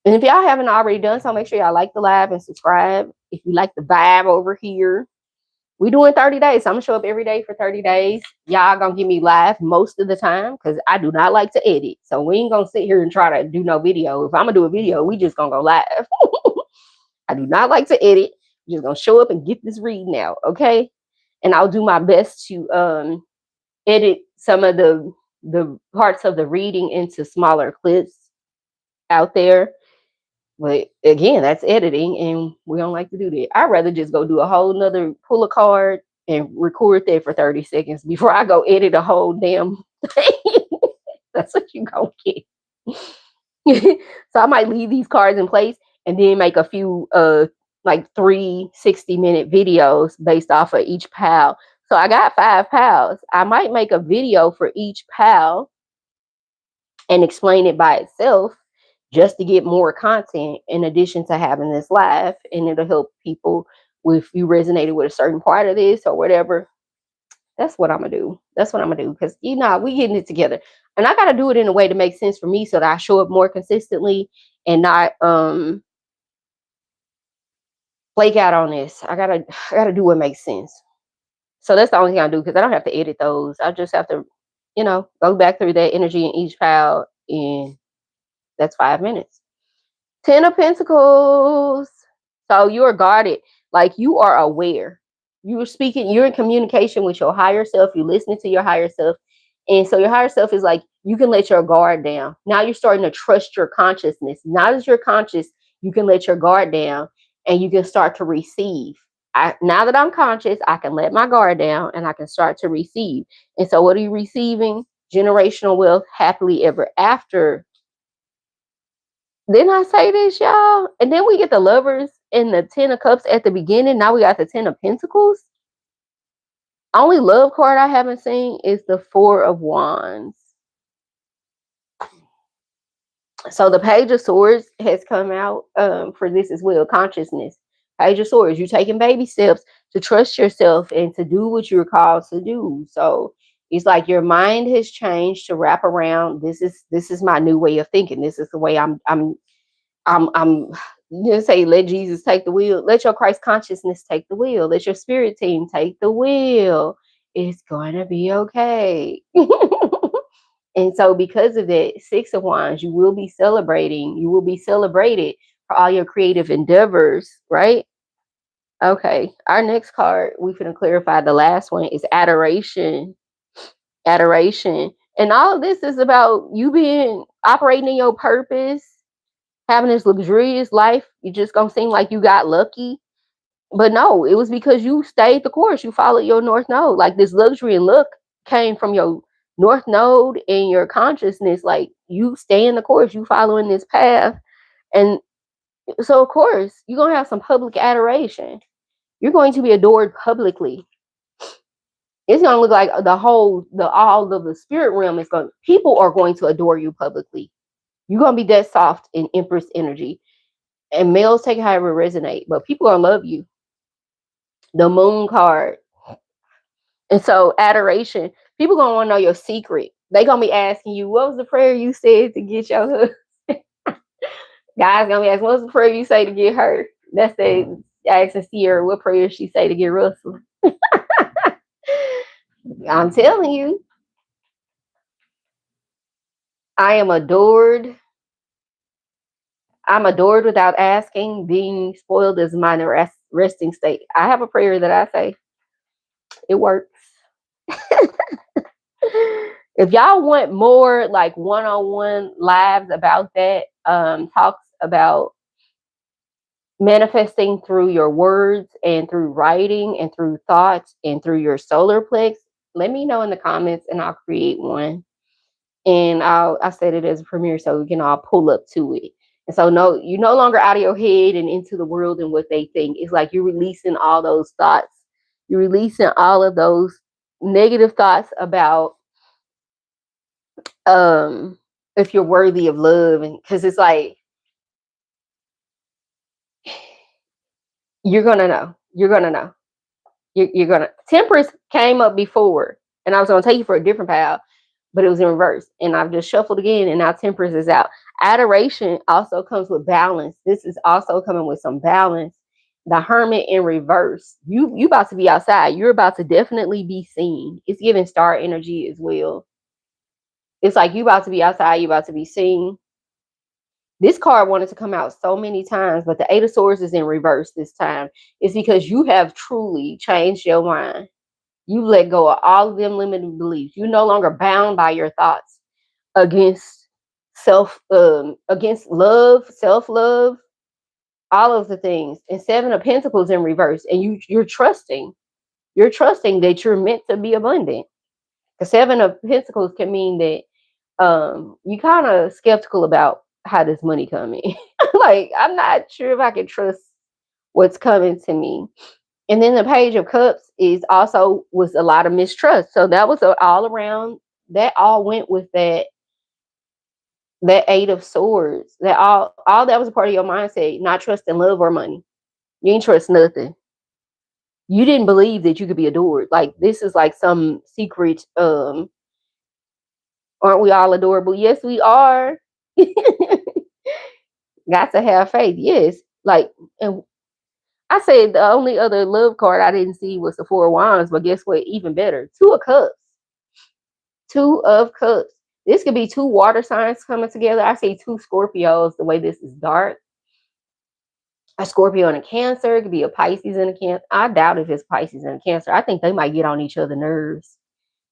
And if y'all haven't already done so, make sure y'all like the live and subscribe. If you like the vibe over here, we doing 30 days. So I'm gonna show up every day for 30 days. Y'all gonna give me live most of the time, because I do not like to edit. So we ain't gonna sit here and try to do no video. If I'm gonna do a video, we just gonna go live. I do not like to edit. I'm just gonna show up and get this reading out, okay? And I'll do my best to edit some of the parts of the reading into smaller clips out there. But again, that's editing, and we don't like to do that. I'd rather just go do a whole nother pull a card and record that for 30 seconds before I go edit a whole damn thing. That's what you gonna get. So I might leave these cards in place and then make a few like 3 60-minute videos based off of each pal. So I got 5 pals. I might make a video for each pal and explain it by itself just to get more content in addition to having this live, and it'll help people if you resonated with a certain part of this or whatever. That's what I'm gonna do. That's what I'm gonna do, because we getting it together, and I gotta do it in a way to make sense for me so that I show up more consistently and not flake out on this. I gotta do what makes sense. So that's the only thing I do, because I don't have to edit those. I just have to, go back through that energy in each file, and that's 5 minutes. 10 of Pentacles. So you're guarded, like you are aware. You're speaking, you're in communication with your higher self. You're listening to your higher self. And so your higher self is like, you can let your guard down. Now you're starting to trust your consciousness. Now that you're conscious, you can let your guard down and you can start to receive. Now that I'm conscious, I can let my guard down and I can start to receive. And so what are you receiving? Generational wealth, happily ever after. Didn't I say this, y'all? And then we get the Lovers and the 10 of Cups at the beginning. Now we got the 10 of Pentacles. Only love card I haven't seen is the 4 of Wands. So the Page of Swords has come out for this as well. Consciousness. Page of Swords. You're taking baby steps to trust yourself and to do what you're called to do. So it's like your mind has changed to wrap around. This is my new way of thinking. This is the way I'm say, let Jesus take the wheel. Let your Christ consciousness take the wheel. Let your spirit team take the wheel. It's going to be okay. And so because of that, 6 of Wands, you will be celebrating. You will be celebrated for all your creative endeavors, right? Okay. Our next card, we're going to clarify the last one, is adoration. Adoration. And all of this is about you being operating in your purpose, having this luxurious life. You just gonna seem like you got lucky, but no, it was because you stayed the course. You followed your north node. Like, this luxury and luck came from your north node and your consciousness. Like, you stay in the course, you following this path, and so of course you're gonna have some public adoration. You're going to be adored publicly. It's gonna look like all of the spirit realm is going. People are going to adore you publicly. You're gonna be that soft in Empress energy. And males take it however it resonate, but people gonna love you. The Moon card. And so adoration, people gonna want to know your secret. They gonna be asking you, what was the prayer you said to get your husband? Guys gonna be asking, what was the prayer you say to get her? That's the asking Sierra what prayer she say to get Russell. I'm telling you, I am adored. I'm adored without asking. Being spoiled is my resting state. I have a prayer that I say. It works. If y'all want more like one-on-one lives about that, talks about manifesting through your words and through writing and through thoughts and through your solar plex, let me know in the comments and I'll create one. And I set it as a premiere so we can all pull up to it. And so no, you're no longer out of your head and into the world and what they think. It's like you're releasing all those thoughts. You're releasing all of those negative thoughts about if you're worthy of love, and because it's like you're gonna know. You're gonna. Temperance came up before, and I was gonna take you for a different path, but it was in reverse, and I've just shuffled again, and now Temperance is out. Adoration also comes with balance. This is also coming with some balance. The Hermit in reverse. You about to be outside. You're about to definitely be seen. It's giving star energy as well. It's like you about to be outside. You about to be seen. This card wanted to come out so many times, but the 8 of Swords is in reverse this time. It's because you have truly changed your mind. You let go of all of them limiting beliefs. You're no longer bound by your thoughts against against love, self-love, all of the things. And 7 of Pentacles in reverse. And you're trusting. You're trusting that you're meant to be abundant. The Seven of Pentacles can mean that you kind of skeptical about how this money coming. Like, I'm not sure if I can trust what's coming to me. And then the Page of Cups is also was a lot of mistrust. So that was all around. That all went with that Eight of Swords. That all that was a part of your mindset, not trusting love or money. You ain't trust nothing. You didn't believe that you could be adored. Like, this is like some secret. Aren't we all adorable? Yes, we are. Got to have faith. Yes. Like, and I said the only other love card I didn't see was the Four of Wands, but guess what? Even better. Two of Cups. Two of Cups. This could be two water signs coming together. I see two Scorpios the way this is dark. A Scorpio and a Cancer. It could be a Pisces and a Cancer. I doubt if it's Pisces and a Cancer. I think they might get on each other's nerves.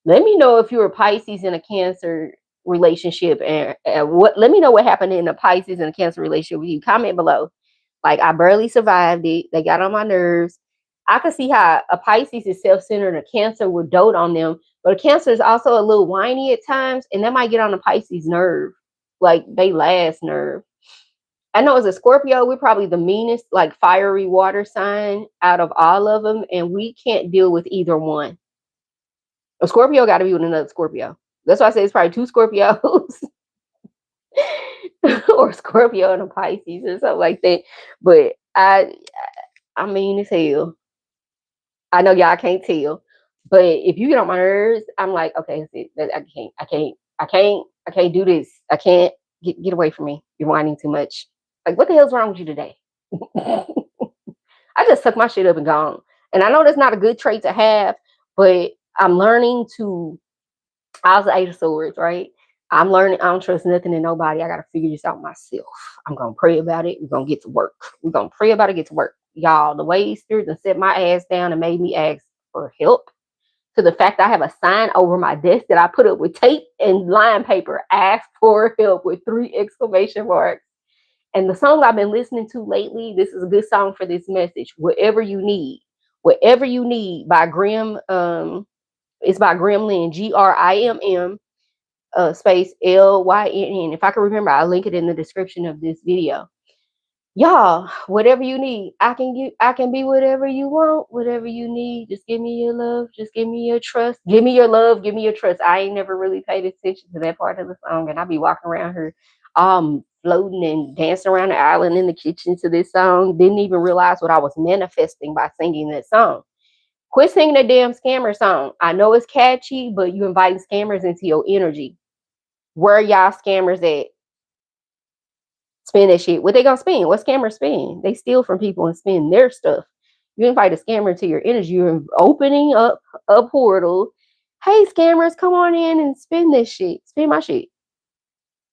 Let me know if you're a Pisces and a Cancer relationship, and what. Let me know what happened in a Pisces and a Cancer relationship with you. Comment below. Like, I barely survived it. They got on my nerves. I could see how a Pisces is self-centered and a Cancer would dote on them, but a Cancer is also a little whiny at times, and that might get on a Pisces nerve, like they last nerve. I know as a Scorpio, we're probably the meanest, like fiery water sign out of all of them, and we can't deal with either one. A Scorpio got to be with another Scorpio. That's why I say it's probably two Scorpios or Scorpio and a Pisces or something like that. But I mean, it's hell. I know y'all can't tell, but if you get on my nerves, I'm like, okay, I can't do this. I can't get away from me. You're whining too much. Like, what the hell's wrong with you today? I just suck my shit up and gone. And I know that's not a good trait to have, but I'm learning to. I was the Eight of Swords, right? I'm learning. I don't trust nothing and nobody. I got to figure this out myself. I'm gonna pray about it. We're gonna get to work. We're gonna pray about it. Get to work, y'all. The way Spirit done set my ass down and made me ask for help, to the fact I have a sign over my desk that I put up with tape and line paper. Ask for help with 3 exclamation marks. And the song I've been listening to lately, this is a good song for this message. Whatever you need by Grimm. It's by Grimm Lynn, Grimm, space Lynn. If I can remember, I'll link it in the description of this video. Y'all, whatever you need, I can be whatever you want, whatever you need. Just give me your love, just give me your trust, give me your love, give me your trust. I ain't never really paid attention to that part of the song, and I be walking around here floating and dancing around the island in the kitchen to this song. Didn't even realize what I was manifesting by singing that song. Quit singing that damn scammer song. I know it's catchy, but you inviting scammers into your energy. Where are y'all scammers at? Spend that shit. What they gonna spend? What scammers spend? They steal from people and spend their stuff. You invite a scammer into your energy. You're opening up a portal. Hey, scammers, come on in and spend this shit. Spend my shit.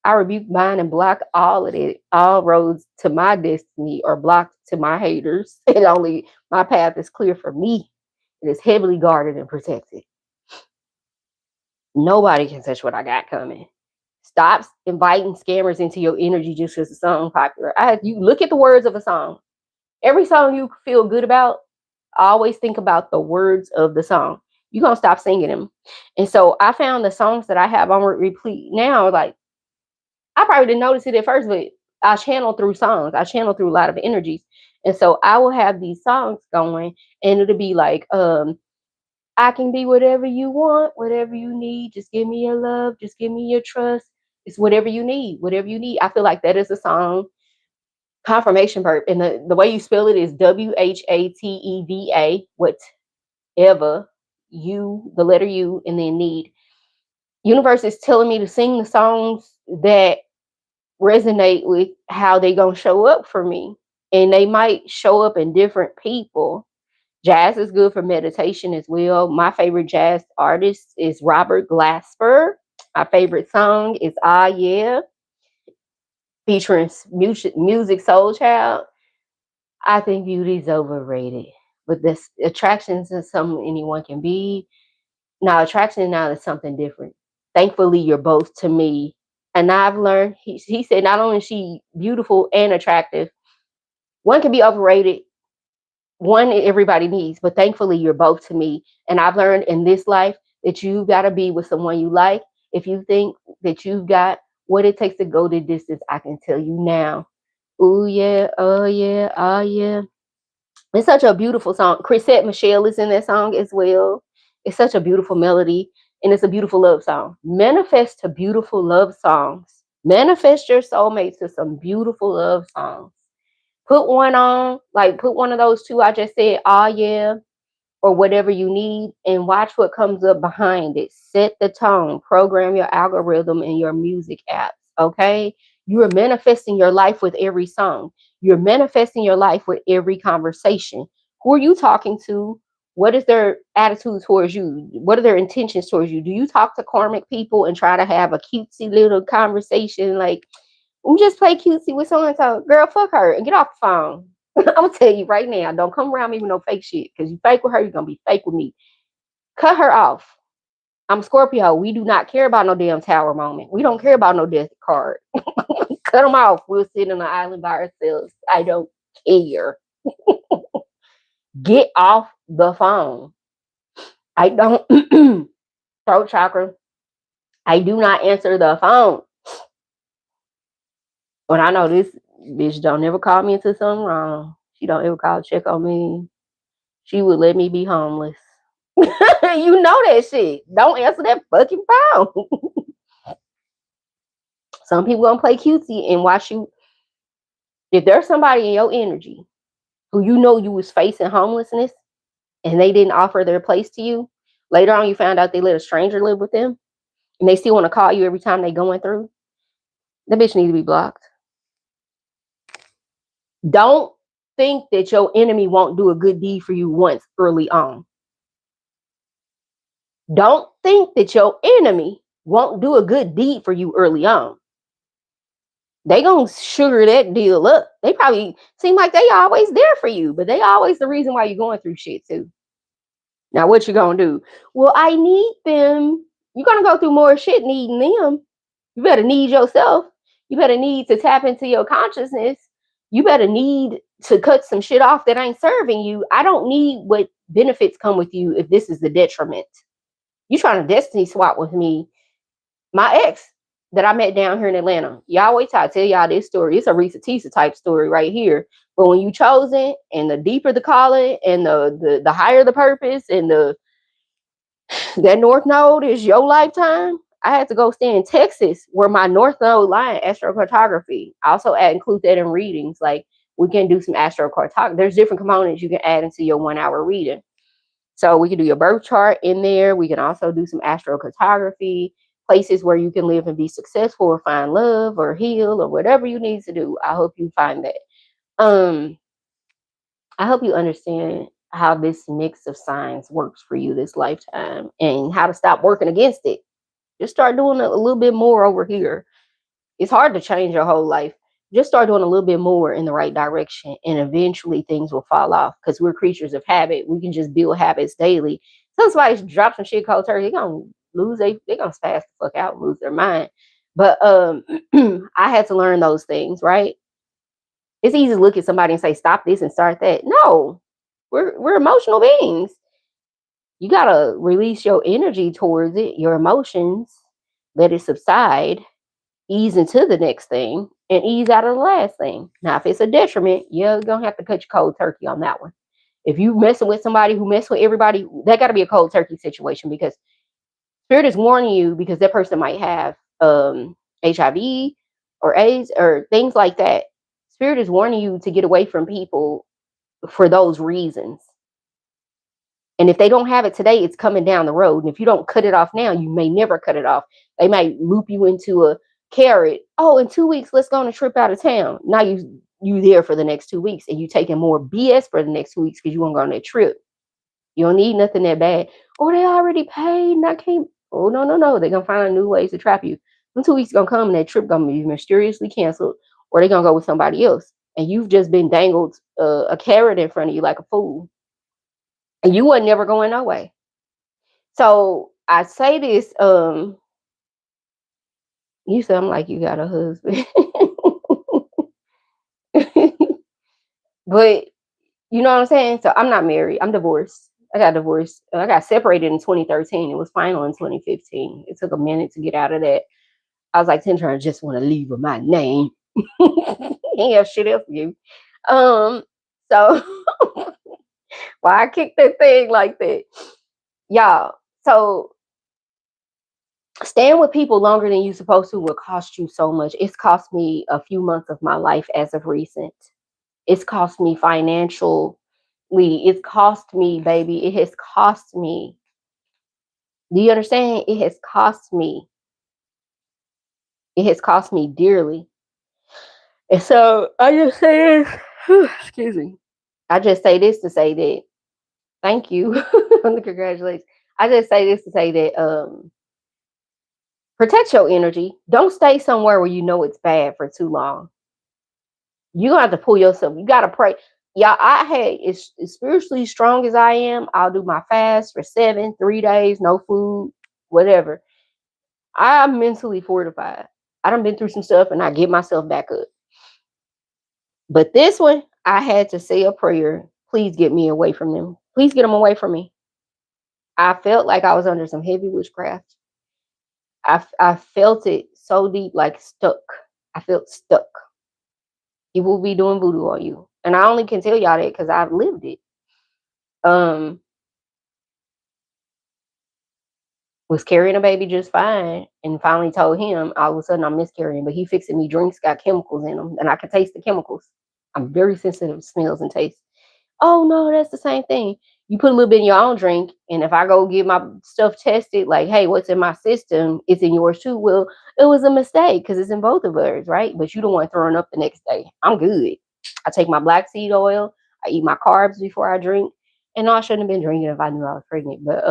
I rebuke mine and block all of it. All roads to my destiny are blocked to my haters. And only my path is clear for me. It is heavily guarded and protected. Nobody can touch what I got coming. Stop inviting scammers into your energy just because the song popular. You look at the words of a song. Every song you feel good about, always think about the words of the song. You're gonna stop singing them. And so I found the songs that I have on repeat now, like, I probably didn't notice it at first, but I channel through songs. I channel through a lot of energies. And so I will have these songs going, and it'll be like, I can be whatever you want, whatever you need. Just give me your love. Just give me your trust. It's whatever you need, whatever you need. I feel like that is a song. Confirmation verb. And the way you spell it is WHATEVA, whatever you, the letter U, and then need. Universe is telling me to sing the songs that resonate with how they gonna show up for me. And they might show up in different people. Jazz is good for meditation as well. My favorite jazz artist is Robert Glasper. My favorite song is Ah Yeah, featuring Music Soul Child. I think beauty is overrated. But this attraction is something anyone can be. Now, attraction now is something different. Thankfully, you're both to me. And I've learned, he said, not only is she beautiful and attractive, one can be overrated one everybody needs, but thankfully you're both to me. And I've learned in this life that you got to be with someone you like. If you think that you've got what it takes to go the distance, I can tell you now. Oh yeah, oh yeah, oh yeah. It's such a beautiful song. Chrisette Michelle is in that song as well. It's such a beautiful melody, and it's a beautiful love song. Manifest to beautiful love songs. Manifest your soulmate to some beautiful love songs. Put one on, like put one of those two I just said, oh yeah, or whatever you need, and watch what comes up behind it. Set the tone, program your algorithm in your music apps. Okay. You are manifesting your life with every song. You're manifesting your life with every conversation. Who are you talking to? What is their attitude towards you? What are their intentions towards you? Do you talk to karmic people and try to have a cutesy little conversation like, we just play cutesy with so and so? Girl, fuck her and get off the phone. I'm gonna tell you right now, don't come around me with no fake shit. Because you fake with her, you're gonna be fake with me. Cut her off. I'm Scorpio. We do not care about no damn tower moment. We don't care about no death card. Cut them off. We'll sit on the island by ourselves. I don't care. Get off the phone. I don't throat chakra. I do not answer the phone. When I know this bitch don't ever call me into something wrong. She don't ever call check on me. She would let me be homeless. You know that shit. Don't answer that fucking phone. Some people gonna play cutesy and watch you. If there's somebody in your energy who you know you was facing homelessness and they didn't offer their place to you, later on you found out they let a stranger live with them and they still want to call you every time they going through, that bitch need to be blocked. Don't think that your enemy won't do a good deed for you once early on. Don't think that your enemy won't do a good deed for you early on. They gonna sugar that deal up. They probably seem like they always there for you, but they always the reason why you're going through shit too. Now what you gonna do? Well, I need them. You're gonna go through more shit needing them. You better need yourself. You better need to tap into your consciousness. You better need to cut some shit off that ain't serving you. I don't need what benefits come with you if this is the detriment. You trying to destiny swap with me. My ex that I met down here in Atlanta. Y'all wait till I tell y'all this story. It's a Risa Tisa type story right here. But when you chosen and the deeper the calling and the higher the purpose and the that North Node is your lifetime. I had to go stay in Texas where my North Node line astrocartography. I also include that in readings. Like we can do some astrocartography. There's different components you can add into your 1 hour reading. So we can do your birth chart in there. We can also do some astrocartography, places where you can live and be successful or find love or heal or whatever you need to do. I hope you find that. I hope you understand how this mix of signs works for you this lifetime and how to stop working against it. Just start doing a little bit more over here. It's hard to change your whole life. Just start doing a little bit more in the right direction, and eventually things will fall off because we're creatures of habit. We can just build habits daily. So somebody drop some shit cold turkey, they're gonna they're gonna spaz the fuck out and lose their mind. But I had to learn those things, right? It's easy to look at somebody and say, stop this and start that. No, we're emotional beings. You gotta release your energy towards it, your emotions, let it subside, ease into the next thing, and ease out of the last thing. Now, if it's a detriment, you're gonna have to cut your cold turkey on that one. If you messing with somebody who mess with everybody, that gotta be a cold turkey situation because spirit is warning you because that person might have HIV or AIDS or things like that. Spirit is warning you to get away from people for those reasons. And if they don't have it today, it's coming down the road. And if you don't cut it off now, you may never cut it off. They might loop you into a carrot. Oh, in 2 weeks, let's go on a trip out of town. Now you there for the next 2 weeks and you taking more BS for the next 2 weeks because you want to go on that trip. You don't need nothing that bad. Oh, they already paid and I can't. Oh, no, no, no. They're going to find new ways to trap you. In 2 weeks going to come and that trip going to be mysteriously canceled or they're going to go with somebody else. And you've just been dangled a carrot in front of you like a fool. And you wasn't never going no way. So I say this, you sound like you got a husband. But You know what I'm saying? So I'm not married. I'm divorced. I got divorced. I got separated in 2013. It was final in 2015. It took a minute to get out of that. I was like, Tendra, I just want to leave with my name. Ain't have shit else for you. Um, so why I kicked that thing like that? Y'all. So staying with people longer than you supposed to will cost you so much. It's cost me a few months of my life as of recent. It's cost me financially. It's cost me, baby. It has cost me. Do you understand? It has cost me. It has cost me dearly. And so I just say this. Excuse me. I just say this to say that thank you on the congratulations. I just say this to say that protect your energy. Don't stay somewhere where you know it's bad for too long. You have to pull yourself. You gotta pray. Yeah, I had as spiritually strong as I am, I'll do my fast for 3 days, no food, whatever. I'm mentally fortified. I done been through some stuff and I get myself back up. But this one, I had to say a prayer. Please get me away from them. Please get them away from me. I felt like I was under some heavy witchcraft. I felt it so deep, like stuck. I felt stuck. He will be doing voodoo on you. And I only can tell y'all that because I've lived it. Um, was carrying a baby just fine and finally told him all of a sudden I'm miscarrying, but he fixing me drinks got chemicals in them and I can taste the chemicals. I'm very sensitive to smells and taste. Oh no, that's the same thing. You put a little bit in your own drink, and if I go get my stuff tested, like, hey, what's in my system? It's in yours too. Well, it was a mistake because it's in both of ours, right? But you don't want throwing up the next day. I'm good. I take my black seed oil. I eat my carbs before I drink. And no, I shouldn't have been drinking if I knew I was pregnant. But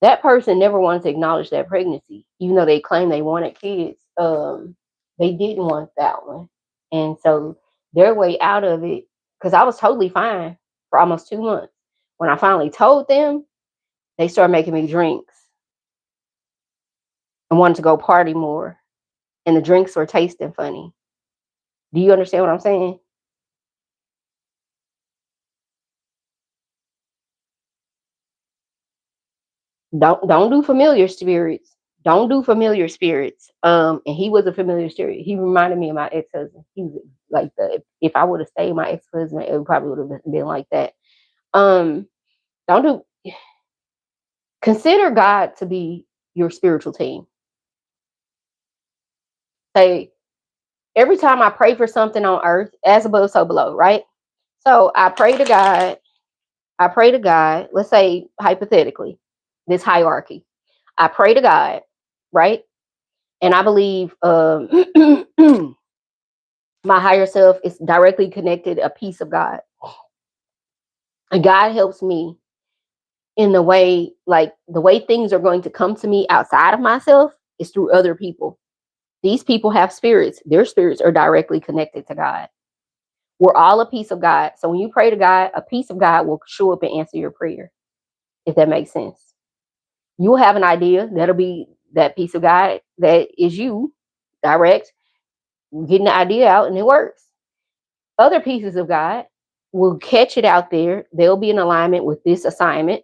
that person never wanted to acknowledge that pregnancy, even though they claimed they wanted kids. They didn't want that one, and so their way out of it, because I was totally fine for almost 2 months. When I finally told them, they started making me drinks and wanted to go party more, and the drinks were tasting funny. Do you understand what I'm saying? Don't do familiar spirits. Don't do familiar spirits. And he was a familiar spirit. He reminded me of my ex husband. He was like the if I would have stayed with my ex husband, it probably would have been like that. Um, don't do consider God to be your spiritual team. Say every time I pray for something on earth, as above, so below, right? So I pray to God. I pray to God. Let's say hypothetically, this hierarchy. I pray to God, right? And I believe my higher self is directly connected a piece of God. And God helps me in the way, like the way things are going to come to me outside of myself is through other people. These people have spirits. Their spirits are directly connected to God. We're all a piece of God. So when you pray to God, a piece of God will show up and answer your prayer, if that makes sense. You'll have an idea. That'll be that piece of God that is you, direct, getting the idea out, and it works. Other pieces of God will catch it out there. They'll be in alignment with this assignment,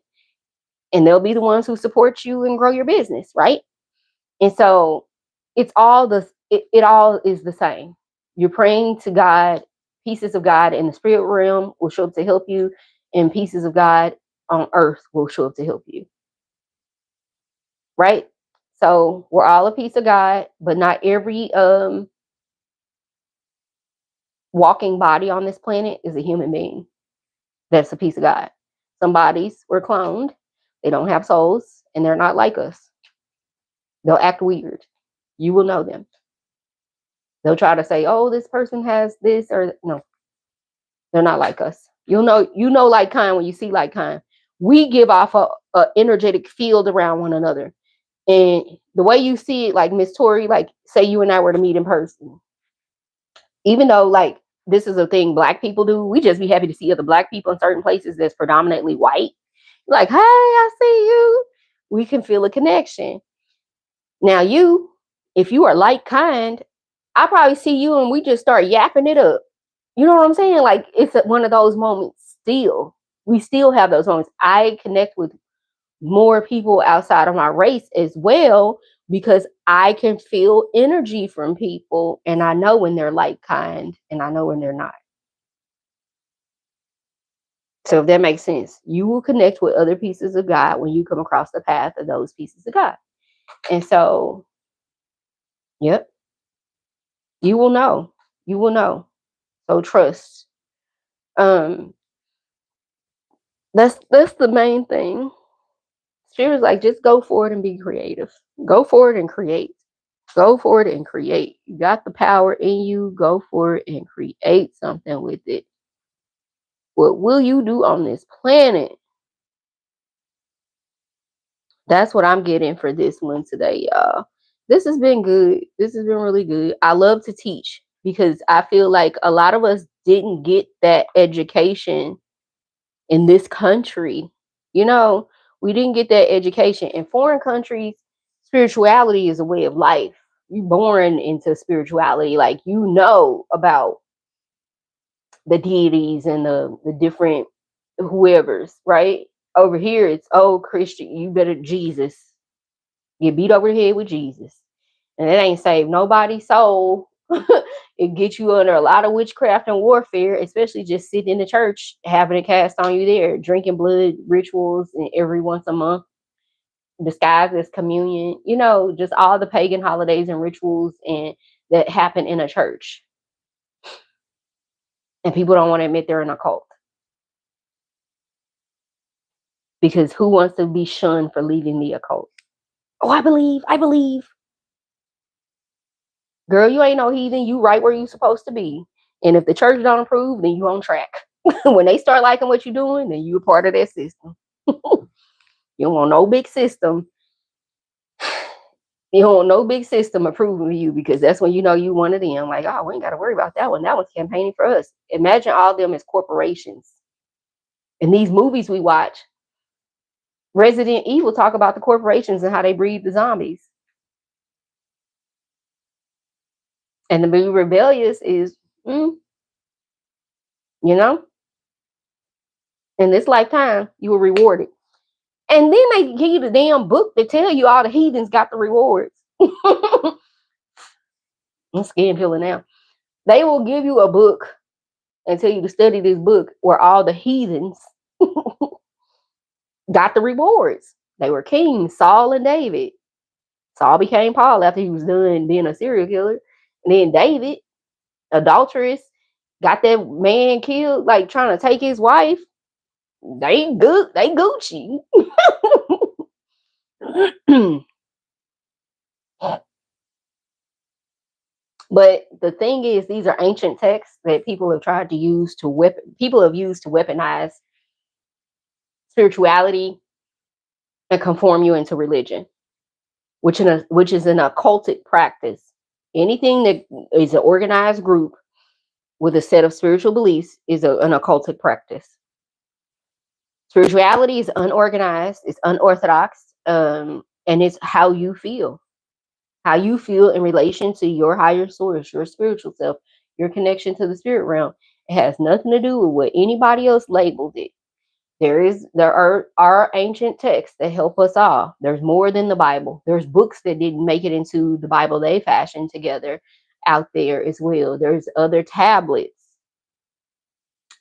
and they'll be the ones who support you and grow your business, right? And so it all is the same. You're praying to God, pieces of God in the spirit realm will show up to help you, and pieces of God on earth will show up to help you. Right? So we're all a piece of God, but not every walking body on this planet is a human being. That's a piece of God. Some bodies were cloned, they don't have souls, and they're not like us. They'll act weird. You will know them. They'll try to say, oh, this person has this, or no, they're not like us. You know like kind when you see like kind. We give off a energetic field around one another. And the way you see it, like Miss Tori, like say you and I were to meet in person. Even though like this is a thing black people do, we just be happy to see other black people in certain places that's predominantly white. Like, hey, I see you. We can feel a connection. Now if you are like kind, I probably see you and we just start yapping it up. You know what I'm saying? Like it's one of those moments still. We still have those moments. I connect with more people outside of my race as well because I can feel energy from people and I know when they're like kind and I know when they're not. So if that makes sense, you will connect with other pieces of God when you come across the path of those pieces of God. And so, yep, you will know. You will know. So trust. Um, that's the main thing. She was like, just go for it and be creative. Go for it and create. Go for it and create. You got the power in you. Go for it and create something with it. What will you do on this planet? That's what I'm getting for this one today, y'all. This has been good. This has been really good. I love to teach because I feel like a lot of us didn't get that education in this country. You know, we didn't get that education. In foreign countries, spirituality is a way of life. You're born into spirituality. Like, you know about the deities and the different whoever's, right? Over here, it's, oh, Christian, you better Jesus. Get beat over the head with Jesus. And it ain't saved nobody's soul. It gets you under a lot of witchcraft and warfare, especially just sitting in the church, having it cast on you there, drinking blood rituals and every once a month, disguised as communion, you know, just all the pagan holidays and rituals and that happen in a church. And people don't want to admit they're in a cult. Because who wants to be shunned for leaving the occult? Oh, I believe. Girl, you ain't no heathen. You right where you supposed to be. And if the church don't approve, then you on track. When they start liking what you're doing, then you a part of that system. You don't want no big system. You don't want no big system approving of you because that's when you know you one of them. Like, oh, we ain't got to worry about that one. That one's campaigning for us. Imagine all of them as corporations. In these movies we watch, Resident Evil talk about the corporations and how they breed the zombies. And to be rebellious is, you know, in this lifetime, you were rewarded. And then they give you the damn book to tell you all the heathens got the rewards. I'm scared feeling now. They will give you a book and tell you to study this book where all the heathens got the rewards. They were kings, Saul and David. Saul became Paul after he was done being a serial killer. And then David, adulteress, got that man killed, like trying to take his wife. They good, they Gucci. But the thing is, these are ancient texts that people have tried to use to weaponize spirituality and conform you into religion, which is an occultic practice. Anything that is an organized group with a set of spiritual beliefs is an occultic practice. Spirituality is unorganized, it's unorthodox, and it's how you feel in relation to your higher source, your spiritual self, your connection to the spirit realm. It has nothing to do with what anybody else labeled it. There are ancient texts that help us all. There's more than the Bible. There's books that didn't make it into the Bible they fashioned together out there as well. There's other tablets.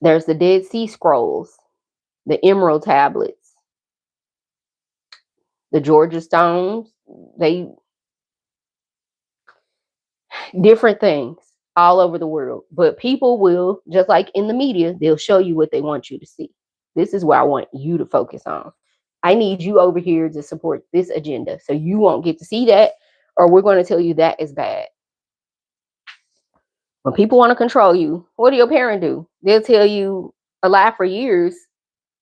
There's the Dead Sea Scrolls, the Emerald tablets, the Georgia Stones. They different things all over the world. But people will, just like in the media, they'll show you what they want you to see. This is what I want you to focus on. I need you over here to support this agenda. So you won't get to see that, or we're going to tell you that is bad. When people want to control you, what do your parents do? They'll tell you a lie for years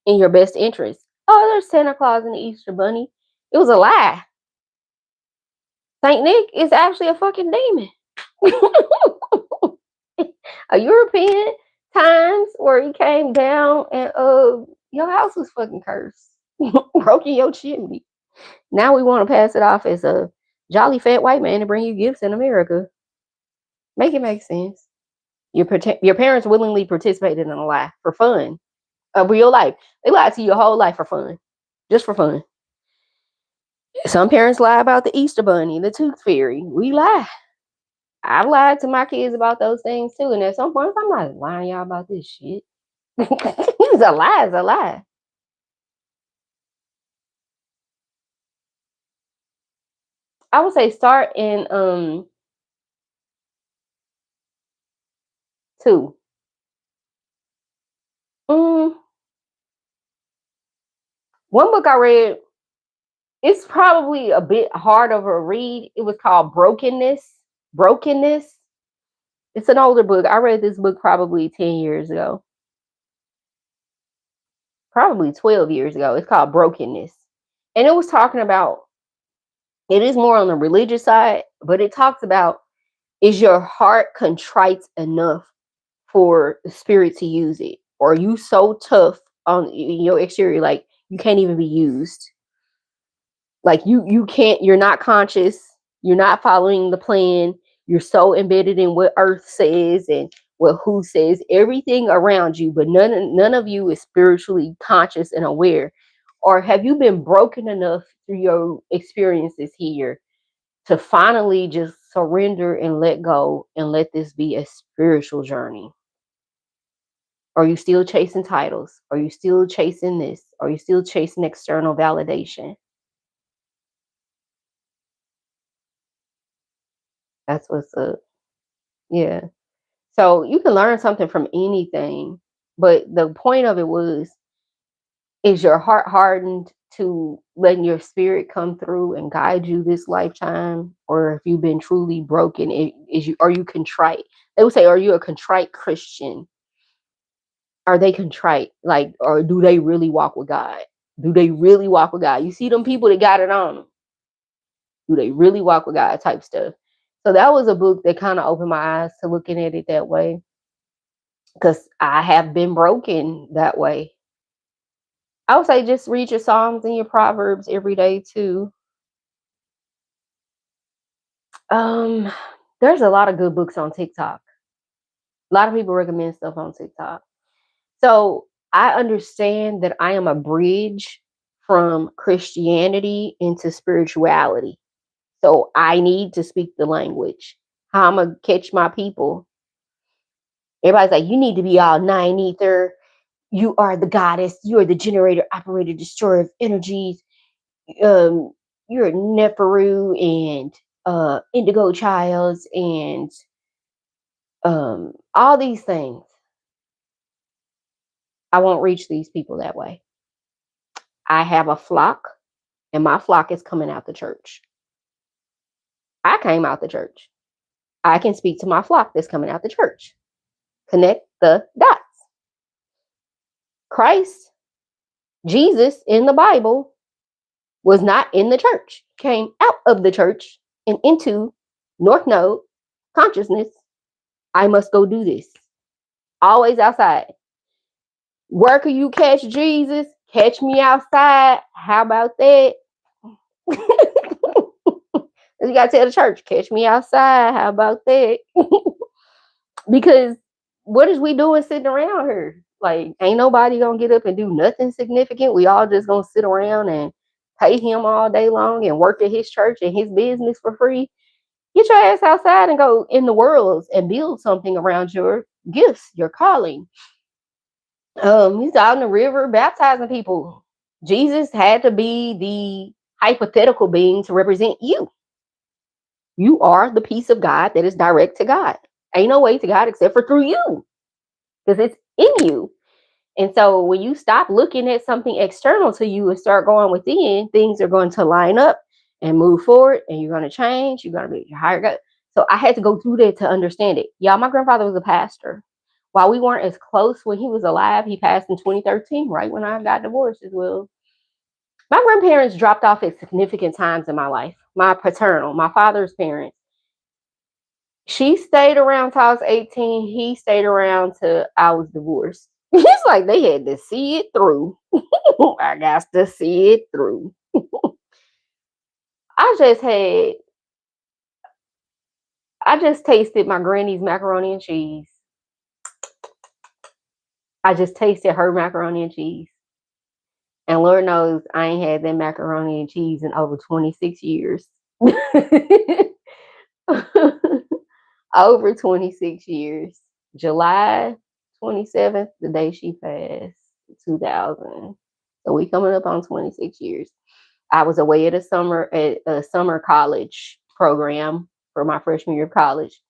in your best interest. Oh, there's Santa Claus and the Easter Bunny. It was a lie. Saint Nick is actually a fucking demon. A European times where he came down and your house was fucking cursed. Broke in your chimney. Now we want to pass it off as a jolly fat white man to bring you gifts in America. Make it make sense. Your parents willingly participated in a lie for fun, of real life. They lied to you your whole life for fun, just for fun. Some parents lie about the Easter Bunny, the Tooth Fairy. We lie. I've lied to my kids about those things too, and at some point, I'm not lying y'all about this shit. It's a lie. It's a lie. I would say start in two. Mm, one book I read, it's probably a bit hard of a read. It was called Brokenness. Brokenness. It's an older book. I read this book probably 10 years ago, probably 12 years ago. It's called Brokenness. And it was talking about, it is more on the religious side, but it talks about, is your heart contrite enough for the spirit to use it? Or are you so tough on your exterior, like you can't even be used? Like you can't, you're not conscious, you're not following the plan, you're so embedded in what earth says and what who says, everything around you, but none of you is spiritually conscious and aware. Or have you been broken enough through your experiences here to finally just surrender and let go and let this be a spiritual journey? Are you still chasing titles? Are you still chasing this? Are you still chasing external validation? That's what's up. Yeah. So you can learn something from anything, but the point of it was, is your heart hardened to letting your spirit come through and guide you this lifetime? Or if you've been truly broken, is you, are you contrite? They would say, are you a contrite Christian? Are they contrite? Like, or do they really walk with God? Do they really walk with God? You see them people that got it on them. Do they really walk with God type stuff? So that was a book that kind of opened my eyes to looking at it that way, because I have been broken that way. I would say just read your Psalms and your Proverbs every day too. Um, there's a lot of good books on TikTok. A lot of people recommend stuff on TikTok. So I understand that I am a bridge from Christianity into spirituality. So I need to speak the language. How I'm gonna catch my people. Everybody's like, you need to be all nine ether. You are the goddess. You are the generator, operator, destroyer of energies. Um, you're a Neferu and Indigo Childs and all these things. I won't reach these people that way. I have a flock, and my flock is coming out the church. I came out the church. I can speak to my flock that's coming out the church. Connect the dots. Christ, Jesus in the Bible was not in the church, came out of the church and into North Node consciousness. I must go do this. Always outside. Where can you catch Jesus? Catch me outside. How about that? You gotta tell the church, catch me outside. How about that? Because what is we doing sitting around here? Like, ain't nobody gonna get up and do nothing significant. We all just gonna sit around and pay him all day long and work at his church and his business for free. Get your ass outside and go in the world and build something around your gifts, your calling. He's out in the river baptizing people. Jesus had to be the hypothetical being to represent you. You are the piece of God that is direct to God. Ain't no way to God except for through you, because it's in you. And so when you stop looking at something external to you and start going within, things are going to line up and move forward, and you're going to change. You're going to be your higher God. So I had to go through that to understand it. Y'all, my grandfather was a pastor. While we weren't as close when he was alive, he passed in 2013, right when I got divorced as well. My grandparents dropped off at significant times in my life. My paternal, my father's parents. She stayed around till I was 18. He stayed around till I was divorced. It's like they had to see it through. I got to see it through. I just had, I just tasted my granny's macaroni and cheese. I just tasted her macaroni and cheese. And Lord knows I ain't had that macaroni and cheese in over 26 years. Over 26 years. July 27th, the day she passed, 2000. So we coming up on 26 years. I was away at a summer college program for my freshman year of college.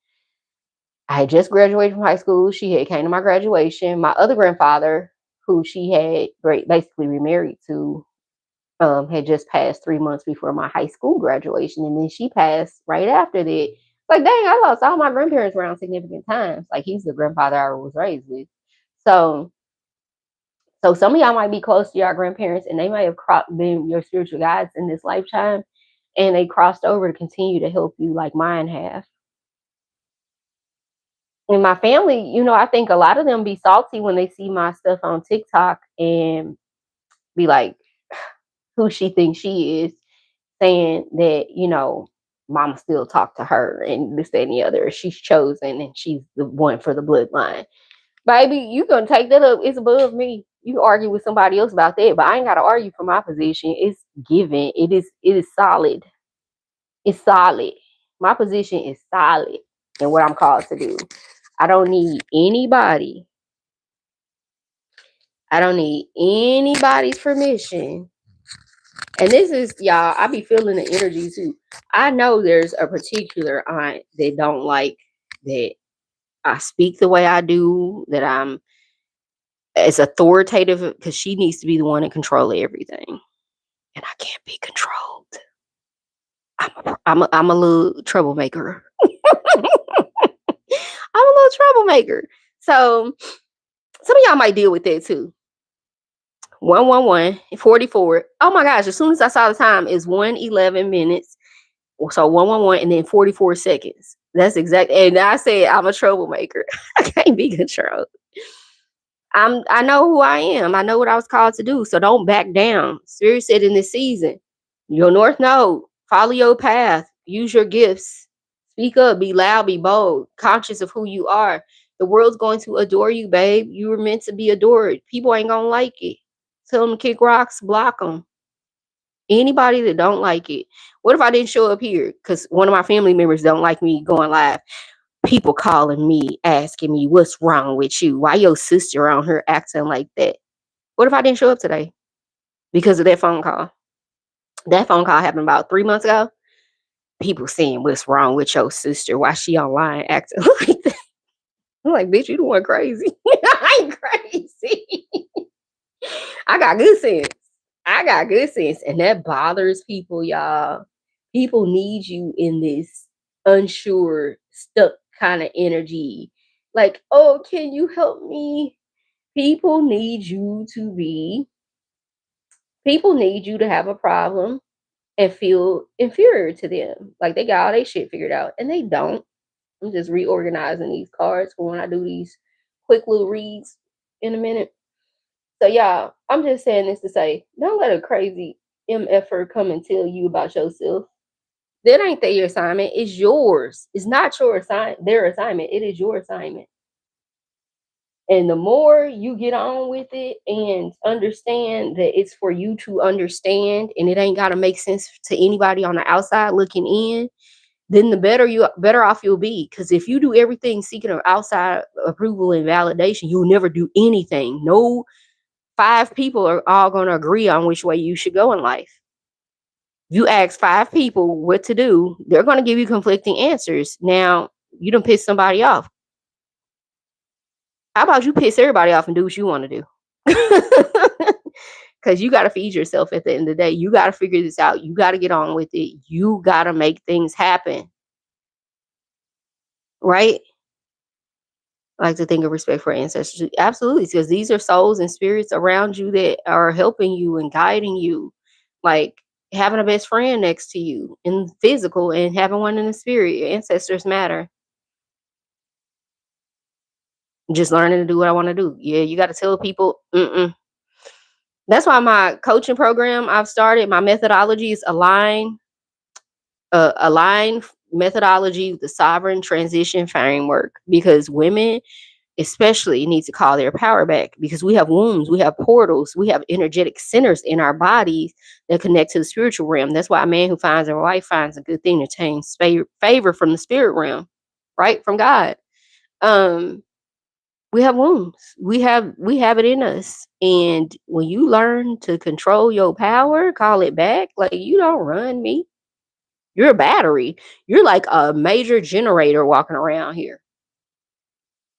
I had just graduated from high school. She had came to my graduation. My other grandfather, who she had basically remarried to, had just passed 3 months before my high school graduation, and then she passed right after that. Like, dang, I lost all my grandparents around significant times. Like, he's the grandfather I was raised with. So, so some of y'all might be close to your grandparents, and they may have been your spiritual guides in this lifetime, and they crossed over to continue to help you, like mine have. And my family, I think a lot of them be salty when they see my stuff on TikTok and be like, who she thinks she is, saying that, mama still talk to her and this, that, and the other. She's chosen and she's the one for the bloodline. Baby, you gonna take that up. It's above me. You can argue with somebody else about that, but I ain't gotta argue for my position. It's given. It is solid. It's solid. My position is solid and what I'm called to do. I don't need anybody. I don't need anybody's permission. And this is, y'all, I be feeling the energy too. I know there's a particular aunt that don't like that I speak the way I do, that I'm as authoritative, because she needs to be the one in control of everything. And I can't be controlled. I'm a little troublemaker. I'm a little troublemaker. So some of y'all might deal with that too. 111 44. Oh my gosh, as soon as I saw the time, it's 1:11 minutes. So 111 and then 44 seconds. That's exact. And I said I'm a troublemaker. I can't be controlled. I know who I am. I know what I was called to do. So don't back down. Spirit said in this season, your North Node, follow your path, use your gifts, speak up, be loud, be bold, conscious of who you are. The world's going to adore you, babe. You were meant to be adored. People ain't gonna like it. Tell them to kick rocks, block them. Anybody that don't like it. What if I didn't show up here? Because one of my family members don't like me going live. People calling me, asking me, what's wrong with you? Why your sister on her acting like that? What if I didn't show up today? Because of that phone call. That phone call happened about 3 months ago. People saying, what's wrong with your sister? Why she online acting like that? I'm like, bitch, you the one crazy. I ain't crazy. I got good sense. And that bothers people, y'all. People need you in this unsure, stuck kind of energy. Like, oh, can you help me? People need you to have a problem and feel inferior to them. Like they got all their shit figured out. And they don't. I'm just reorganizing these cards for when I do these quick little reads in a minute. So y'all, I'm just saying this to say, don't let a crazy MFer come and tell you about yourself. That ain't their assignment. It's yours. It's not their assignment. It is your assignment. And the more you get on with it and understand that it's for you to understand, and it ain't gotta make sense to anybody on the outside looking in, then the better off you'll be. Because if you do everything seeking of outside approval and validation, you'll never do anything. No 5 people are all going to agree on which way you should go in life. You ask 5 people what to do, they're going to give you conflicting answers. Now, you done piss somebody off. How about you piss everybody off and do what you want to do? Because you got to feed yourself at the end of the day. You got to figure this out. You got to get on with it. You got to make things happen. Right? I like to think of respect for ancestors. Absolutely. Because these are souls and spirits around you that are helping you and guiding you. Like having a best friend next to you in physical and having one in the spirit. Your ancestors matter. Just learning to do what I want to do. Yeah, you got to tell people, That's why my coaching program I've started, my methodology is align methodology with the sovereign transition framework, because women especially need to call their power back, because we have wombs, we have portals, we have energetic centers in our bodies that connect to the spiritual realm. That's why a man who finds a wife finds a good thing to obtain favor from the spirit realm, right? From God. Um, we have wombs. We have it in us. And when you learn to control your power, call it back, like, you don't run me. You're a battery. You're like a major generator walking around here.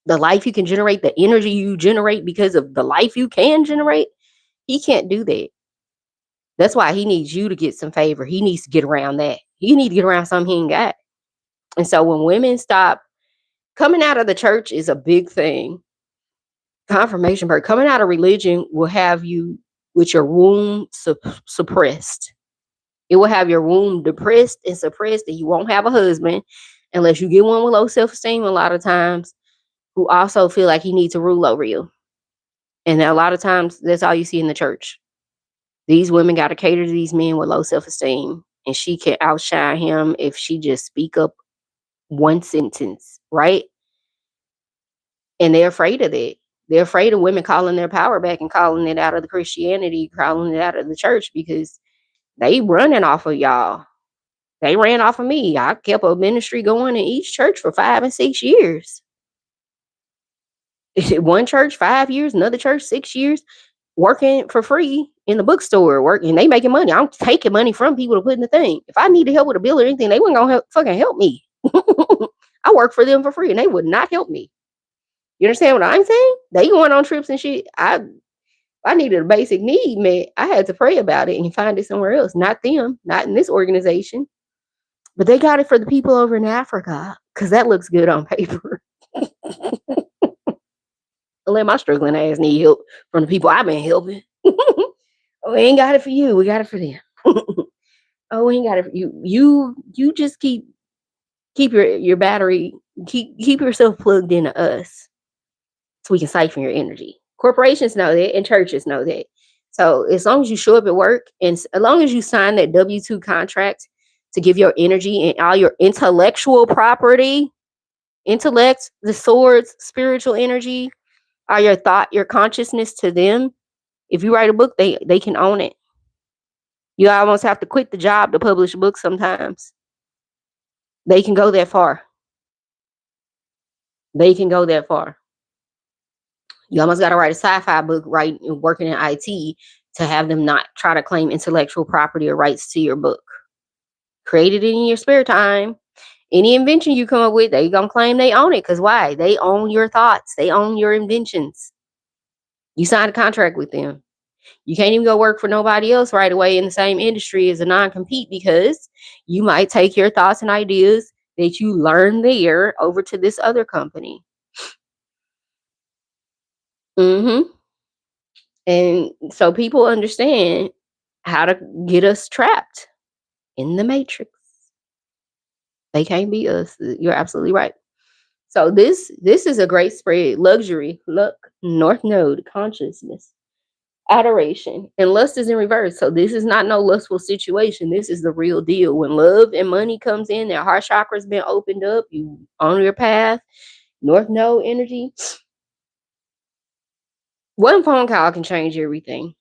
The life you can generate, the energy you generate because of the life you can generate, he can't do that. That's why he needs you to get some favor. He needs to get around that. He needs to get around something he ain't got. And so when women stop coming out of the church is a big thing. Confirmation birth, coming out of religion will have you with your womb suppressed. It will have your womb depressed and suppressed, and you won't have a husband unless you get one with low self-esteem a lot of times, who also feel like he needs to rule over you. And a lot of times that's all you see in the church. These women got to cater to these men with low self-esteem, and she can outshine him if she just speak up one sentence, right? And they're afraid of that. They're afraid of women calling their power back and calling it out of the Christianity, calling it out of the church, because they running off of y'all. They ran off of me. I kept a ministry going in each church for 5 and 6 years. One church 5 years, another church 6 years, working for free in the bookstore, working. They making money. I'm taking money from people to put in the thing. If I needed help with a bill or anything, they weren't gonna fucking help me. I work for them for free, and they would not help me. You understand what I'm saying? They going on trips and shit. I needed a basic need, man. I had to pray about it and find it somewhere else. Not them, not in this organization. But they got it for the people over in Africa, because that looks good on paper. Let my struggling ass need help from the people I've been helping. Oh, we ain't got it for you. We got it for them. Oh, we ain't got it for you. You just keep your battery, keep yourself plugged into us, so we can siphon your energy. Corporations know that, and churches know that. So as long as you show up at work, and as long as you sign that W-2 contract to give your energy and all your intellectual property, intellect, the swords, spiritual energy, all your thought, your consciousness to them. If you write a book, they can own it. You almost have to quit the job to publish a book sometimes. They can go that far. They can go that far. You almost got to write a sci-fi book, right, working in IT, to have them not try to claim intellectual property or rights to your book. Create it in your spare time. Any invention you come up with, they gonna claim they own it. Because why? They own your thoughts. They own your inventions. You signed a contract with them. You can't even go work for nobody else right away in the same industry as a non-compete, because you might take your thoughts and ideas that you learned there over to this other company. And so people understand how to get us trapped in the matrix. They can't be us. You're absolutely right. So this is a great spread. Luxury, luck, north node, consciousness, adoration, and lust is in reverse. So this is not no lustful situation. This is the real deal. When love and money comes in, their heart chakra's been opened up, you on your path, north node energy. One phone call can change everything.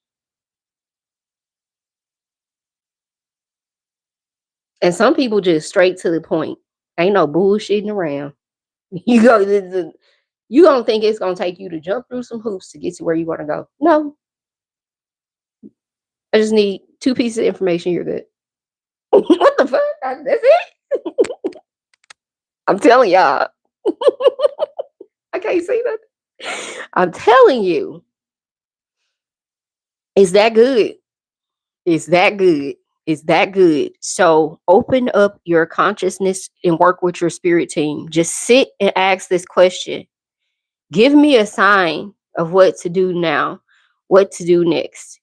And some people just straight to the point. Ain't no bullshitting around. You don't think it's gonna take you to jump through some hoops to get to where you want to go. No. I just need 2 pieces of information. You're good. What the fuck? That's it? I'm telling y'all. I can't say that. I'm telling you. It's that good. It's that good. It's that good. So open up your consciousness and work with your spirit team. Just sit and ask this question. Give me a sign of what to do now, what to do next.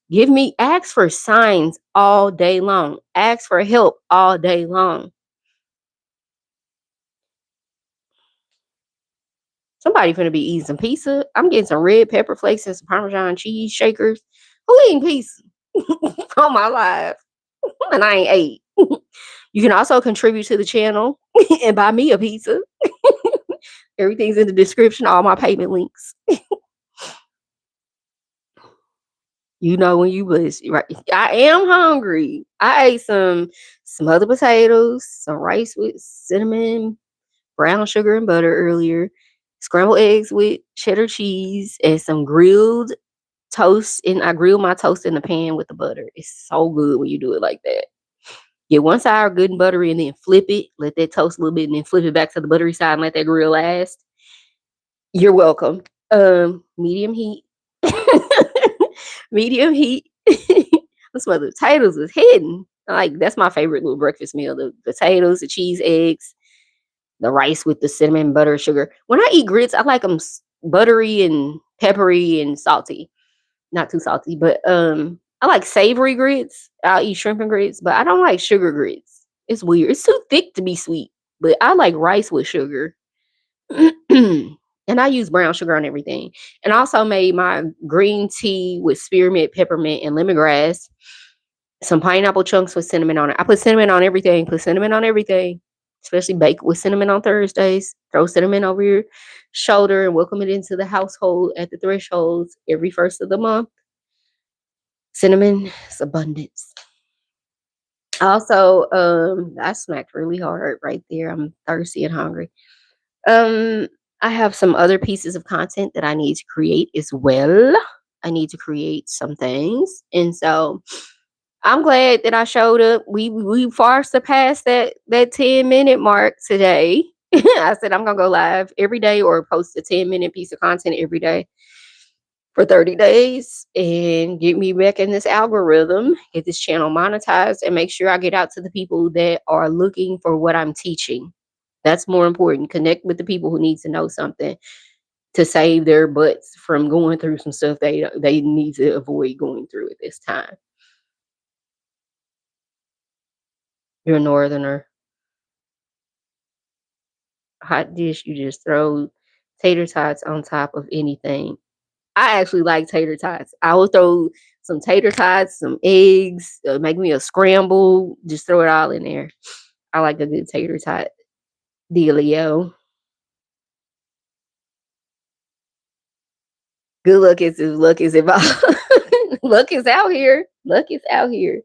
Ask for signs all day long. Ask for help all day long. Somebody finna be eating some pizza. I'm getting some red pepper flakes and some Parmesan cheese shakers. Who eating pizza on my life? And I ain't ate. You can also contribute to the channel and buy me a pizza. Everything's in the description, all my payment links. You know when you bless, right? I am hungry. I ate some smothered potatoes, some rice with cinnamon, brown sugar and butter earlier, scrambled eggs with cheddar cheese, and some grilled toast. And I grilled my toast in the pan with the butter. It's so good when you do it like that. Get one side good and buttery, and then flip it. Let that toast a little bit, and then flip it back to the buttery side, and let that grill last. You're welcome. Medium heat. Medium heat. The smothered potatoes is hidden. Like that's my favorite little breakfast meal. The potatoes, the cheese, eggs, the rice with the cinnamon, butter, sugar. When I eat grits, I like them buttery and peppery and salty. Not too salty, but I like savory grits. I'll eat shrimp and grits, but I don't like sugar grits. It's weird. It's too thick to be sweet. But I like rice with sugar. And I use brown sugar on everything. And I also made my green tea with spearmint, peppermint, and lemongrass. Some pineapple chunks with cinnamon on it. I put cinnamon on everything. Put cinnamon on everything. Especially bake with cinnamon on Thursdays. Throw cinnamon over your shoulder and welcome it into the household at the thresholds every first of the month. Cinnamon is abundance. Also, I smacked really hard right there. I'm thirsty and hungry. Um, I have some other pieces of content that I need to create as well. I need to create some things, and so I'm glad that I showed up. We far surpassed that 10-minute mark today. I said I'm gonna go live every day or post a 10-minute piece of content every day for 30 days and get me back in this algorithm, get this channel monetized, and make sure I get out to the people that are looking for what I'm teaching. That's more important. Connect with the people who need to know something to save their butts from going through some stuff they need to avoid going through at this time. You're a northerner. Hot dish, you just throw tater tots on top of anything. I actually like tater tots. I will throw some tater tots, some eggs, make me a scramble, just throw it all in there. I like a good tater tot dealio. Good luck is if luck is involved. Luck is out here. Luck is out here.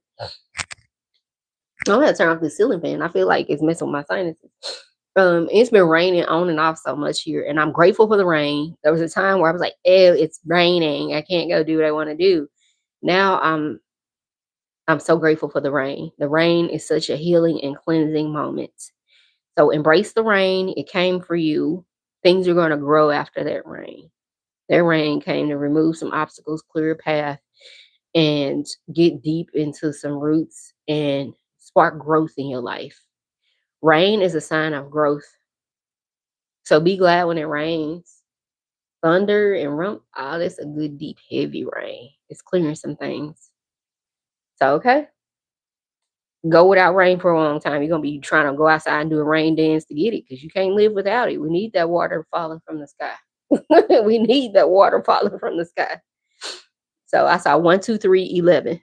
I'm gonna turn off the ceiling fan. I feel like it's messing with my sinuses. It's been raining on and off so much here, and I'm grateful for the rain. There was a time where I was like, "Oh, it's raining. I can't go do what I want to do." Now I'm so grateful for the rain. The rain is such a healing and cleansing moment. So embrace the rain. It came for you. Things are going to grow after that rain. That rain came to remove some obstacles, clear a path, and get deep into some roots and spark growth in your life. Rain is a sign of growth. So be glad when it rains. Thunder and rump, oh, that's a good, deep, heavy rain. It's clearing some things. So, okay. Go without rain for a long time. You're gonna be trying to go outside and do a rain dance to get it because you can't live without it. We need that water falling from the sky. We need that water falling from the sky. So I saw 1, 2, 3, 11.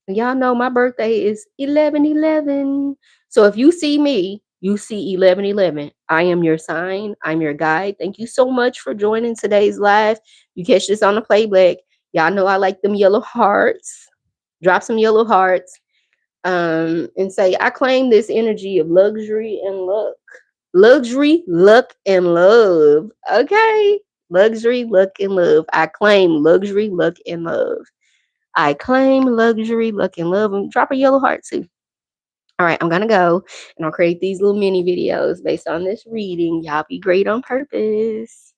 Y'all know my birthday is 11/11. So if you see me, you see 11/11. I am your sign. I'm your guide. Thank you so much for joining today's live. You catch this on the playback. Y'all know I like them yellow hearts. Drop some yellow hearts. And say, I claim this energy of luxury and luck. Luxury, luck, and love. Okay. Luxury, luck, and love. I claim luxury, luck, and love. I claim luxury, luck, and love. And drop a yellow heart too. All right, I'm gonna go and I'll create these little mini videos based on this reading. Y'all be great on purpose.